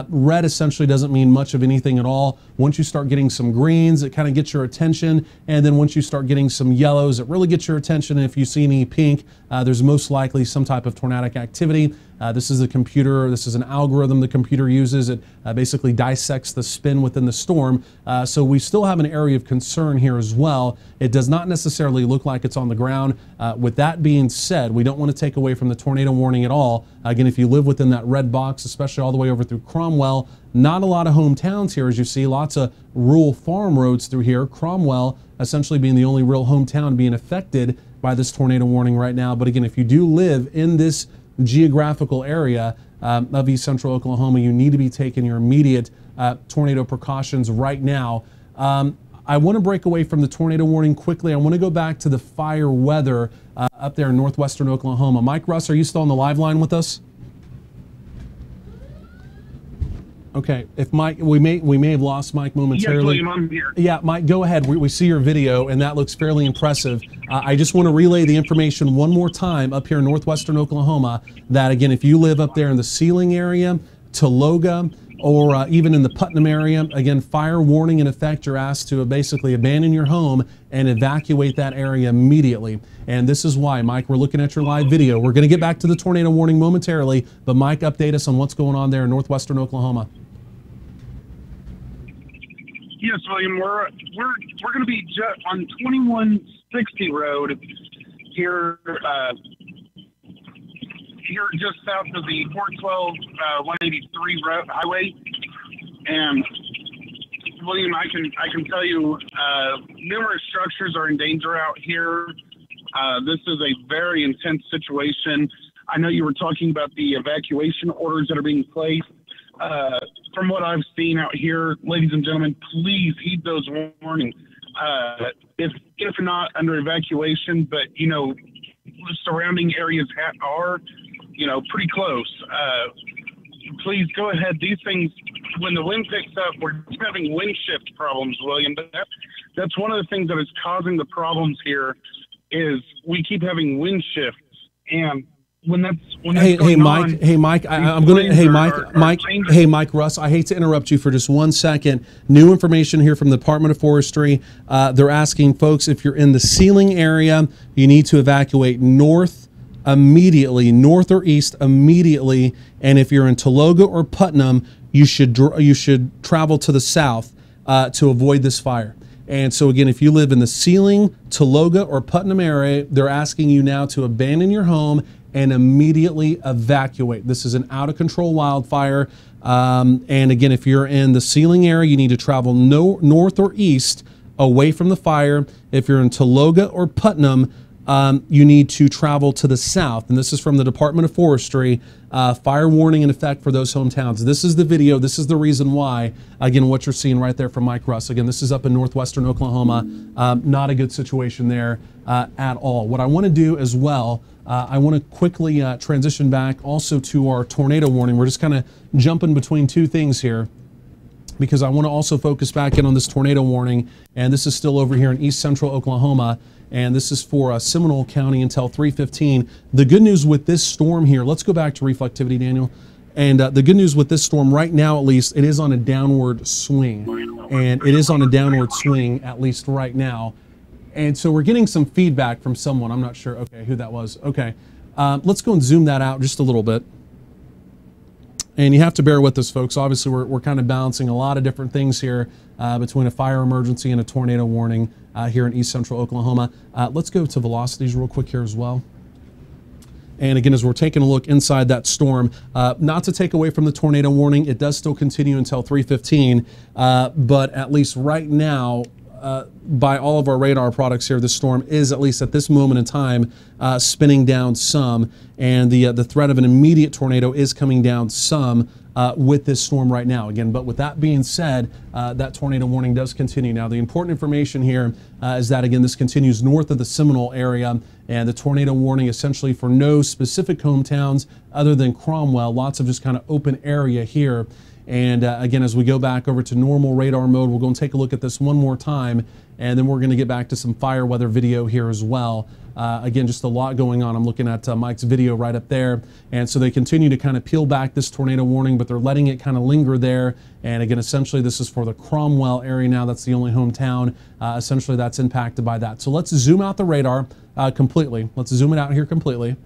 [SPEAKER 1] red essentially doesn't mean much of anything at all. Once you start getting some greens, it kind of gets your attention. And then once you start getting some yellows, it really gets your attention. And if you see any pink, there's most likely some type of tornadic activity. This is a computer, this is an algorithm the computer uses. It basically dissects the spin within the storm. So we still have an area of concern here as well. It does not necessarily look like it's on the ground. With that being said, we don't want to take away from the tornado warning at all. Again, if you live within that red box, especially all the way over through Cromwell, not a lot of hometowns here, as you see, lots of rural farm roads through here. Cromwell essentially being the only real hometown being affected by this tornado warning right now. But again, if you do live in this geographical area of East Central Oklahoma, you need to be taking your immediate tornado precautions right now. I want to break away from the tornado warning quickly. I want to go back to the fire weather up there in northwestern Oklahoma. Mike, Russ, are you still on the live line with us? Okay, if Mike, we may have lost Mike momentarily.
[SPEAKER 2] Yes, William, I'm here.
[SPEAKER 1] Yeah, Mike, go ahead. We see your video, and that looks fairly impressive. I just want to relay the information one more time up here in northwestern Oklahoma that, again, if you live up there in the Sealing area, Tologa, or even in the Putnam area, again, fire warning in effect. You're asked to basically abandon your home and evacuate that area immediately. And this is why, Mike, we're looking at your live video. We're going to get back to the tornado warning momentarily, but Mike, update us on what's going on there in northwestern Oklahoma.
[SPEAKER 2] Yes, William, we're going to be on 2160 road here, here just south of the 412 183 highway. And William, I can tell you, numerous structures are in danger out here. This is a very intense situation. I know you were talking about the evacuation orders that are being placed. From what I've seen out here, ladies and gentlemen, please heed those warnings. If not under evacuation, but, you know, the surrounding areas are, you know, pretty close. Please go ahead. These things, when the wind picks up, we're having wind shift problems, William. But that's one of the things that is causing the problems here is we keep having wind shifts. And when that's Mike,
[SPEAKER 1] Russ, I hate to interrupt you for just 1 second. New information here from the Department of Forestry. They're asking folks, if you're in the Sealing area, you need to evacuate north immediately, north or east immediately. And if you're in Tologa or Putnam, you should travel to the south to avoid this fire. And so again, if you live in the Sealing, Tologa, or Putnam area, they're asking you now to abandon your home and immediately evacuate. This is an out-of-control wildfire. And again, if you're in the Sealing area, you need to travel north or east away from the fire. If you're in Tologa or Putnam, you need to travel to the south. And this is from the Department of Forestry. Fire warning in effect for those hometowns. This is the video. This is the reason why. Again, what you're seeing right there from Mike Russ. Again, this is up in northwestern Oklahoma. Not a good situation there at all. What I want to do as well, I want to quickly transition back also to our tornado warning. We're just kind of jumping between two things here, because I want to also focus back in on this tornado warning. And this is still over here in east central Oklahoma. And this is for Seminole County until 3:15. The good news with this storm here, let's go back to reflectivity, Daniel. And the good news with this storm right now, at least, it is on a downward swing. And it is on a downward swing, at least right now. And so we're getting some feedback from someone. I'm not sure, okay, who that was. Okay, let's go and zoom that out just a little bit. And you have to bear with us, folks. Obviously, we're kind of balancing a lot of different things here between a fire emergency and a tornado warning here in east central Oklahoma. Let's go to velocities real quick here as well. And again, as we're taking a look inside that storm, not to take away from the tornado warning, it does still continue until 3:15, but at least right now, by all of our radar products here, the storm is, at least at this moment in time, spinning down some, and the threat of an immediate tornado is coming down some with this storm right now. Again, but with that being said, that tornado warning does continue. Now, the important information here is that, again, this continues north of the Seminole area, and the tornado warning essentially for no specific hometowns other than Cromwell. Lots of just kind of open area here. And again, as we go back over to normal radar mode, we're going to take a look at this one more time, and then we're going to get back to some fire weather video here as well. Again, just a lot going on. I'm looking at Mike's video right up there. And so they continue to kind of peel back this tornado warning, but they're letting it kind of linger there. And again, essentially, this is for the Cromwell area now. That's the only hometown, essentially, that's impacted by that. So let's zoom out the radar completely. Let's zoom it out here completely.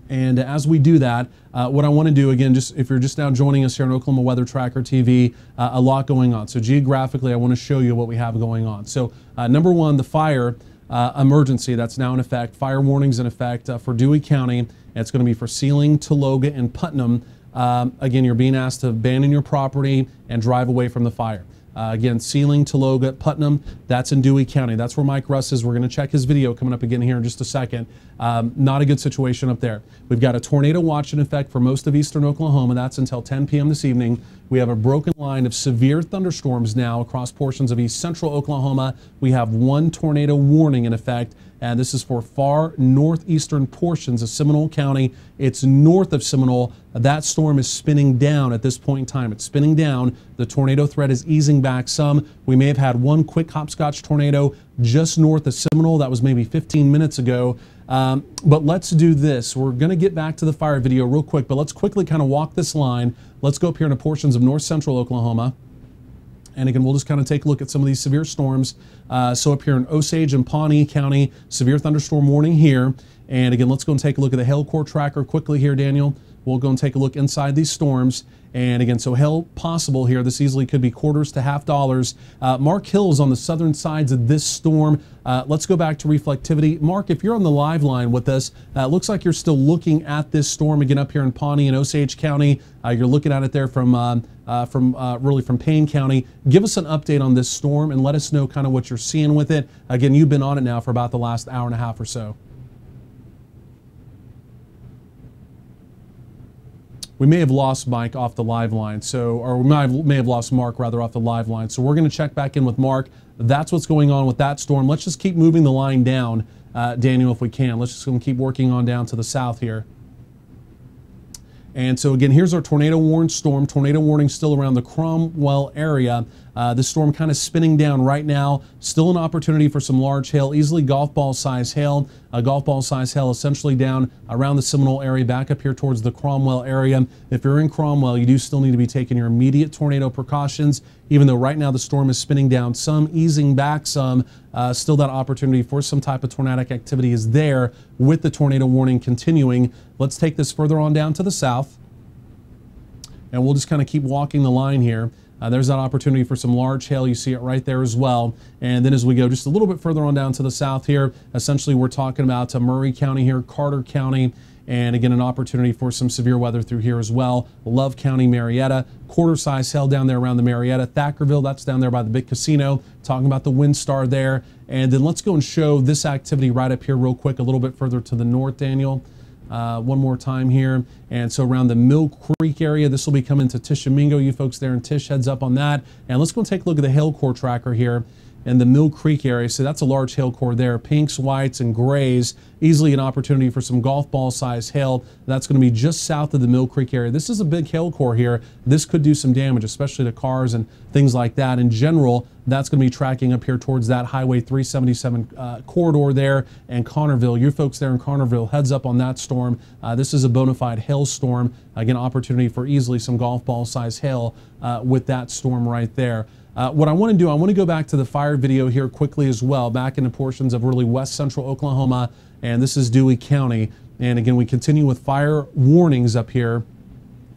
[SPEAKER 1] And as we do that, what I want to do, again, just if you're just now joining us here on Oklahoma Weather Tracker TV, a lot going on. So geographically, I want to show you what we have going on. So number one, the fire emergency that's now in effect. Fire warnings in effect for Dewey County. And it's going to be for Sealing, Tologa, and Putnam. Again, you're being asked to abandon your property and drive away from the fire. Again, Sealing, Tologa, Putnam, that's in Dewey County. That's where Mike Russ is. We're going to check his video coming up again here in just a second. Not a good situation up there. We've got a tornado watch in effect for most of eastern Oklahoma. That's until 10 p.m. this evening. We have a broken line of severe thunderstorms now across portions of east central Oklahoma. We have one tornado warning in effect, and this is for far northeastern portions of Seminole County. It's north of Seminole. That storm is spinning down at this point in time. It's spinning down. The tornado threat is easing back some. We may have had one quick hopscotch tornado just north of Seminole. That was maybe 15 minutes ago. But let's do this. We're going to get back to the fire video real quick, but let's quickly kind of walk this line. Let's go up here into portions of north central Oklahoma. And again, we'll just kind of take a look at some of these severe storms. So up here in Osage and Pawnee County, severe thunderstorm warning here. And again, let's go and take a look at the hail core tracker quickly here, Daniel. We'll go and take a look inside these storms. And again, so hail possible here. This easily could be quarters to $half. Mark Hill is on the southern sides of this storm. Let's go back to reflectivity. Mark, if you're on the live line with us, looks like you're still looking at this storm again up here in Pawnee and Osage County. You're looking at it there from Payne County. Give us an update on this storm and let us know kind of what you're seeing with it. Again, you've been on it now for about the last hour and a half or so. We may have lost Mike off the live line, or we may have lost Mark rather off the live line. So we're going to check back in with Mark. That's what's going on with that storm. Let's just keep moving the line down, Daniel, if we can. Let's just keep working on down to the south here. And so again, here's our tornado warned storm. Tornado warning still around the Cromwell area. This storm kind of spinning down right now. Still an opportunity for some large hail, easily golf ball size hail. Golf ball size hail essentially down around the Seminole area, back up here towards the Cromwell area. If you're in Cromwell, you do still need to be taking your immediate tornado precautions, even though right now the storm is spinning down some, easing back some. Still that opportunity for some type of tornadic activity is there with the tornado warning continuing. Let's take this further on down to the south. And we'll just kind of keep walking the line here. There's that opportunity for some large hail. You see it right there as well. And then as we go just a little bit further on down to the south here, essentially we're talking about Murray County here, Carter County, and again, an opportunity for some severe weather through here as well. Love County, Marietta, quarter-size hail down there around the Marietta. Thackerville, that's down there by the big casino, talking about the wind star there. And then let's go and show this activity right up here real quick, a little bit further to the north, Daniel. One more time here. And so around the Mill Creek area, this will be coming to Tishomingo. You folks there in Tish, heads up on that. And let's go and take a look at the hail core tracker here in the Mill Creek area. So that's a large hail core there. Pinks, whites, and grays. Easily an opportunity for some golf ball size hail. That's going to be just south of the Mill Creek area. This is a big hail core here. This could do some damage, especially to cars and things like that. In general, that's going to be tracking up here towards that Highway 377 corridor there and Connerville. You folks there in Connerville, heads up on that storm. This is a bona fide hail storm. Again, opportunity for easily some golf ball size hail with that storm right there. What I want to do, I want to go back to the fire video here quickly as well, back into portions of really west central Oklahoma, and this is Dewey County. And again, we continue with fire warnings up here.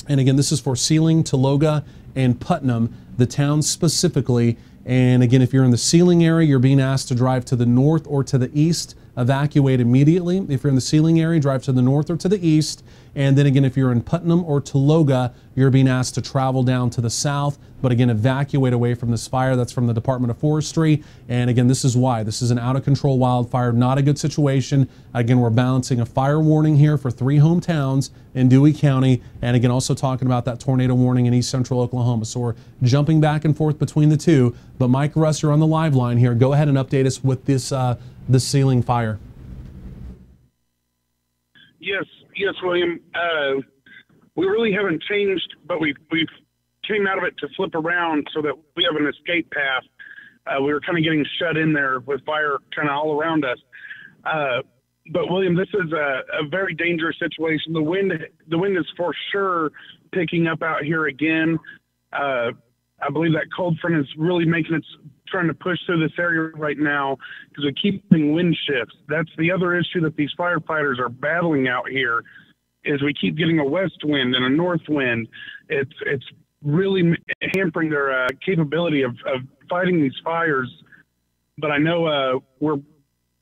[SPEAKER 1] And again, this is for Sealing, Tologa, and Putnam, the towns specifically. And again, if you're in the Sealing area, you're being asked to drive to the north or to the east, evacuate immediately. If you're in the Sealing area, drive to the north or to the east. And then again, if you're in Putnam or Tologa, you're being asked to travel down to the south, but again, evacuate away from this fire. That's from the Department of Forestry. And again, this is why. This is an out of control wildfire, not a good situation. Again, we're balancing a fire warning here for 3 hometowns in Dewey County. And again, also talking about that tornado warning in east central Oklahoma. So we're jumping back and forth between the two. But Mike, Russ, you're on the live line here. Go ahead and update us with this Sealing fire.
[SPEAKER 2] Yes, William. We really haven't changed, but we've came out of it to flip around so that we have an escape path. We were kind of getting shut in there with fire kind of all around us. But William, this is a very dangerous situation. The wind is for sure picking up out here again. I believe that cold front is really trying to push through this area right now because we keep getting wind shifts. That's the other issue that these firefighters are battling out here is we keep getting a west wind and a north wind. It's really hampering their capability of fighting these fires. But I know we're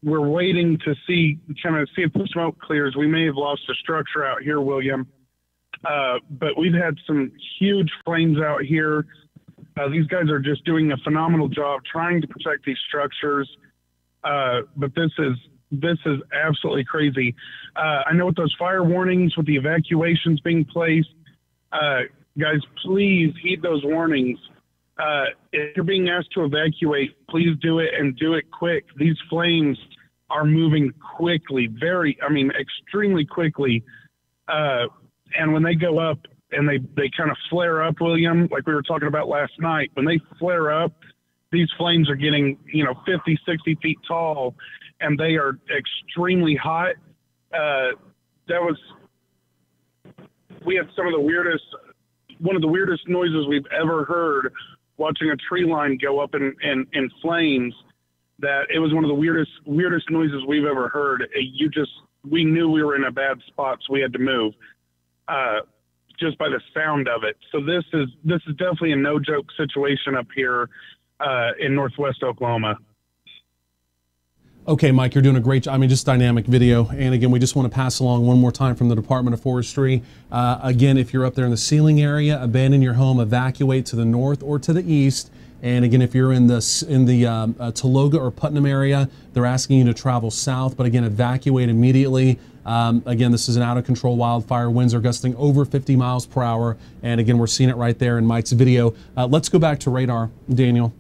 [SPEAKER 2] waiting to see if the smoke clears. We may have lost a structure out here, William. But we've had some huge flames out here. These guys are just doing a phenomenal job trying to protect these structures. But this is absolutely crazy. I know with those fire warnings, with the evacuations being placed, guys, please heed those warnings. If you're being asked to evacuate, please do it and do it quick. These flames are moving quickly, extremely quickly. And when they go up and they kind of flare up, William, like we were talking about last night, when they flare up, these flames are getting, 50, 60 feet tall, and they are extremely hot. We had one of the weirdest noises we've ever heard, watching a tree line go up in flames. That it was one of the weirdest noises we've ever heard. We knew we were in a bad spot, so we had to move. Just by the sound of it. So this is definitely a no joke situation up here in northwest Oklahoma.
[SPEAKER 1] Okay, Mike, you're doing a great job. Just dynamic video. And again, we just want to pass along one more time from the Department of Forestry. Again, if you're up there in the Sealing area, abandon your home, evacuate to the north or to the east. And again, if you're in the Tologa or Putnam area, they're asking you to travel south, but again, evacuate immediately. Again, this is an out-of-control wildfire. Winds are gusting over 50 miles per hour. And again, we're seeing it right there in Mike's video. Let's go back to radar, Daniel.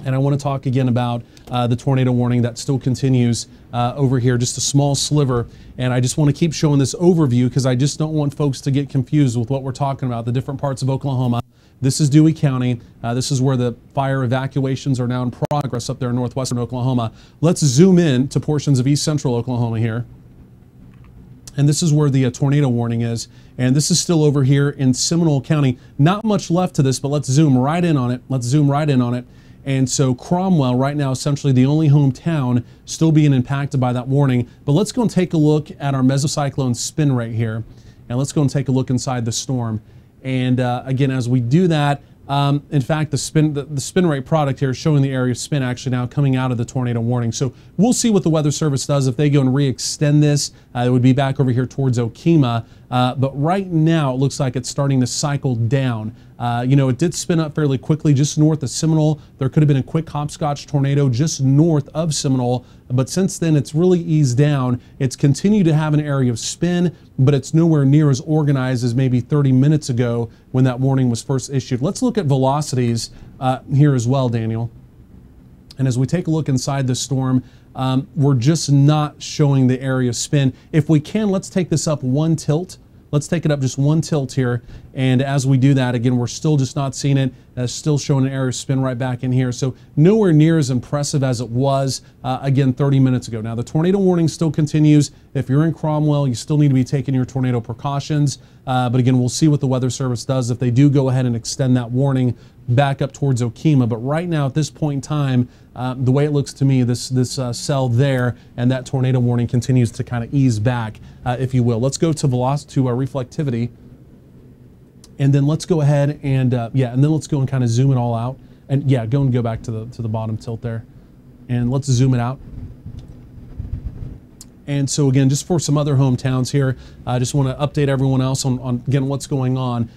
[SPEAKER 1] And I want to talk again about the tornado warning that still continues over here, just a small sliver. And I just want to keep showing this overview because I just don't want folks to get confused with what we're talking about, the different parts of Oklahoma. This is Dewey County. This is where the fire evacuations are now in progress up there in northwestern Oklahoma. Let's zoom in to portions of east central Oklahoma here. And this is where the tornado warning is. And this is still over here in Seminole County. Not much left to this, but let's zoom right in on it. And so Cromwell right now, essentially the only hometown still being impacted by that warning. But let's go and take a look at our mesocyclone spin rate here. And let's go and take a look inside the storm. And again, as we do that, In fact, the spin rate product here is showing the area of spin actually now coming out of the tornado warning. So we'll see what the Weather Service does. If they go and re-extend this, it would be back over here towards Okemah. But right now, it looks like it's starting to cycle down. You know, it did spin up fairly quickly just north of Seminole. There could have been a quick hopscotch tornado just north of Seminole. But since then, it's really eased down. It's continued to have an area of spin, but it's nowhere near as organized as maybe 30 minutes ago when that warning was first issued. Let's look at velocities here as well, Daniel. And as we take a look inside the storm, we're just not showing the area of spin. If we can, let's take this up one tilt. Let's take it up just one tilt here. And as we do that, again, we're still just not seeing it. Still showing an area of spin right back in here. So nowhere near as impressive as it was, again, 30 minutes ago. Now, the tornado warning still continues. If you're in Cromwell, you still need to be taking your tornado precautions. But again, we'll see what the Weather Service does if they do go ahead and extend that warning back up towards Okemah. But right now, at this point in time, the way it looks to me, this cell there and that tornado warning continues to kind of ease back, if you will. Let's go to velocity, to reflectivity. And then let's go ahead and, yeah, and then let's go and kind of zoom it all out. And yeah, go back to the bottom tilt there. And let's zoom it out. And so again, just for some other hometowns here, I just want to update everyone else on again, what's going on.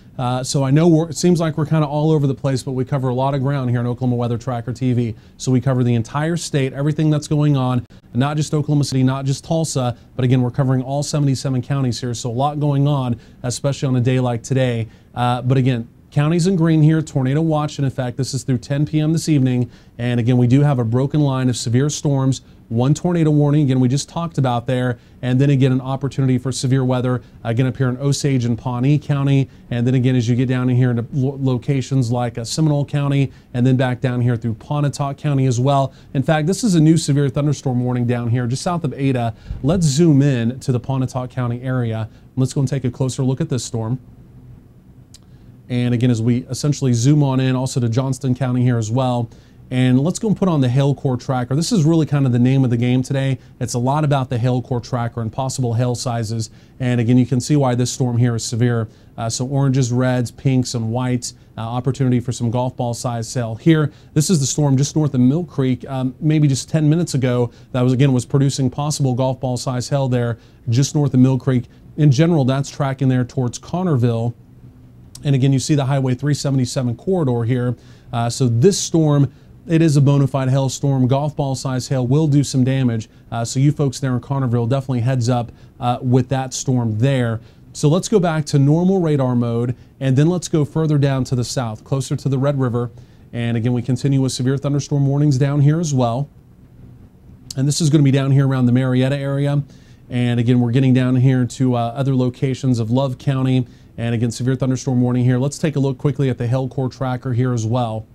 [SPEAKER 1] So I know it seems like we're kind of all over the place, but we cover a lot of ground here on Oklahoma Weather Tracker TV. So we cover the entire state, everything that's going on, not just Oklahoma City, not just Tulsa, but again, we're covering all 77 counties here. So a lot going on, especially on a day like today. But again, counties in green here, tornado watch in effect. This is through 10 p.m. this evening. And again, we do have a broken line of severe storms, one tornado warning, again, we just talked about there, and then again, an opportunity for severe weather, again, up here in Osage and Pawnee County, and then again, as you get down in here into locations like Seminole County, and then back down here through Pontotoc County as well. In fact, this is a new severe thunderstorm warning down here, just south of Ada. Let's zoom in to the Pontotoc County area. Let's go and take a closer look at this storm. And again, as we essentially zoom on in also to Johnston County here as well. And let's go and put on the hail core tracker. This is really kind of the name of the game today. It's a lot about the hail core tracker and possible hail sizes. And again, you can see why this storm here is severe. So oranges, reds, pinks, and whites. Opportunity for some golf ball size hail here. This is the storm just north of Mill Creek, maybe just 10 minutes ago. That was producing possible golf ball size hail there just north of Mill Creek. In general, that's tracking there towards Connerville. And again, you see the Highway 377 corridor here. So this storm, it is a bona fide hailstorm. Golf ball size hail will do some damage. So you folks there in Connerville, definitely heads up with that storm there. So let's go back to normal radar mode, and then let's go further down to the south, closer to the Red River. And again, we continue with severe thunderstorm warnings down here as well. And this is going to be down here around the Marietta area. And again, we're getting down here to other locations of Love County. And again, severe thunderstorm warning here. Let's take a look quickly at the hail core tracker here as well.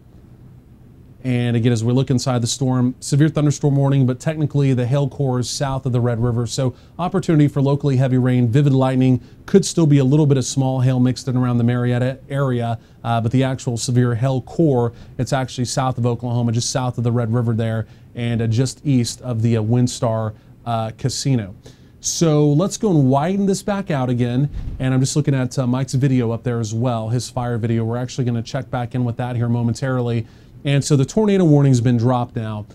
[SPEAKER 1] And again, as we look inside the storm, severe thunderstorm warning, but technically the hail core is south of the Red River. So opportunity for locally heavy rain, vivid lightning, could still be a little bit of small hail mixed in around the Marietta area. But the actual severe hail core, it's actually south of Oklahoma, just south of the Red River there, and just east of the Windstar Casino. So let's go and widen this back out again. And I'm just looking at Mike's video up there as well, his fire video. We're actually going to check back in with that here momentarily. And so the tornado warning has been dropped now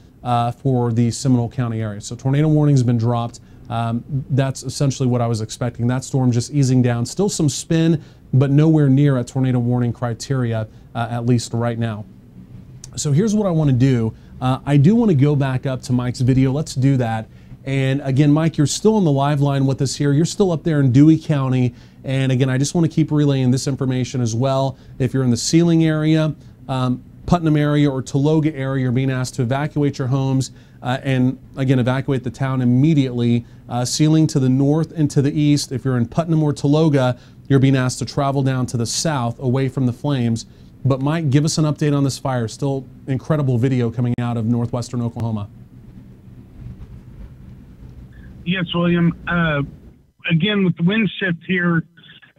[SPEAKER 1] for the Seminole County area. So tornado warning has been dropped. That's essentially what I was expecting. That storm just easing down. Still some spin, but nowhere near a tornado warning criteria, at least right now. So here's what I want to do. I do want to go back up to Mike's video. Let's do that. And again, Mike, you're still on the live line with us here. You're still up there in Dewey County. And again, I just want to keep relaying this information as well. If you're in the Sealing area, Putnam area, or Tologa area, you're being asked to evacuate your homes and again, evacuate the town immediately. Sealing to the north and to the east. If you're in Putnam or Tologa, you're being asked to travel down to the south away from the flames. But Mike, give us an update on this fire. Still incredible video coming out of northwestern Oklahoma.
[SPEAKER 2] Yes, William. Again, with the wind shift here,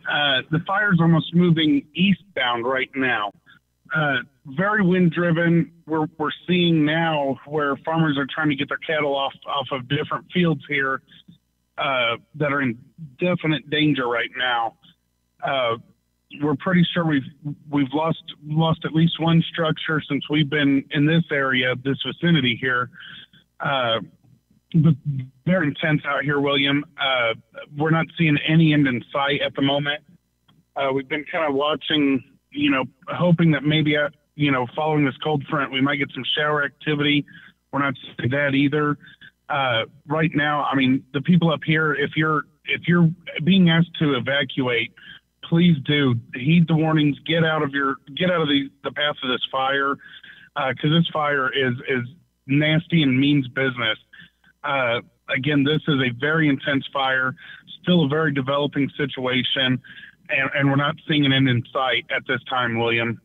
[SPEAKER 2] the fire's almost moving eastbound right now. Very wind driven. We're seeing now where farmers are trying to get their cattle off of different fields here that are in definite danger right now. we're pretty sure we've lost at least one structure since we've been in this area, this vicinity here. But very intense out here, William. We're not seeing any end in sight at the moment. We've been kind of watching, hoping that maybe, following this cold front, we might get some shower activity. We're not seeing that either. Right now, I mean, the people up here, if you're being asked to evacuate, please do heed the warnings. Get out of the path of this fire, because this fire is nasty and means business. Again, this is a very intense fire, still a very developing situation, and we're not seeing an end in sight at this time, William.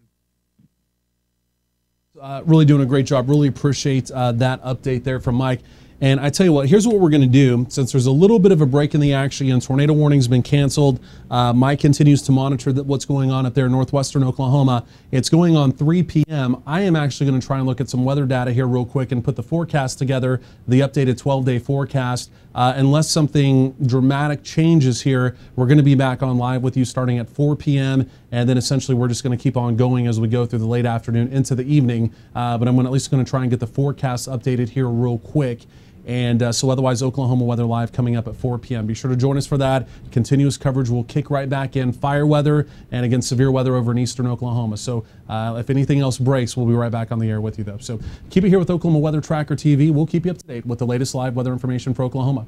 [SPEAKER 1] Really doing a great job. Really appreciate that update there from Mike. And I tell you what, here's what we're going to do. Since there's a little bit of a break in the action and tornado warning's been canceled, Mike continues to monitor what's going on up there in northwestern Oklahoma. It's going on 3 p.m. I am actually going to try and look at some weather data here real quick and put the forecast together, the updated 12-day forecast. Unless something dramatic changes here, we're going to be back on live with you starting at 4 p.m. And then essentially we're just going to keep on going as we go through the late afternoon into the evening. But I'm at least going to try and get the forecast updated here real quick. And so otherwise, Oklahoma Weather Live coming up at 4 p.m. Be sure to join us for that. Continuous coverage will kick right back in. Fire weather and, again, severe weather over in eastern Oklahoma. So if anything else breaks, we'll be right back on the air with you, though. So keep it here with Oklahoma Weather Tracker TV. We'll keep you up to date with the latest live weather information for Oklahoma.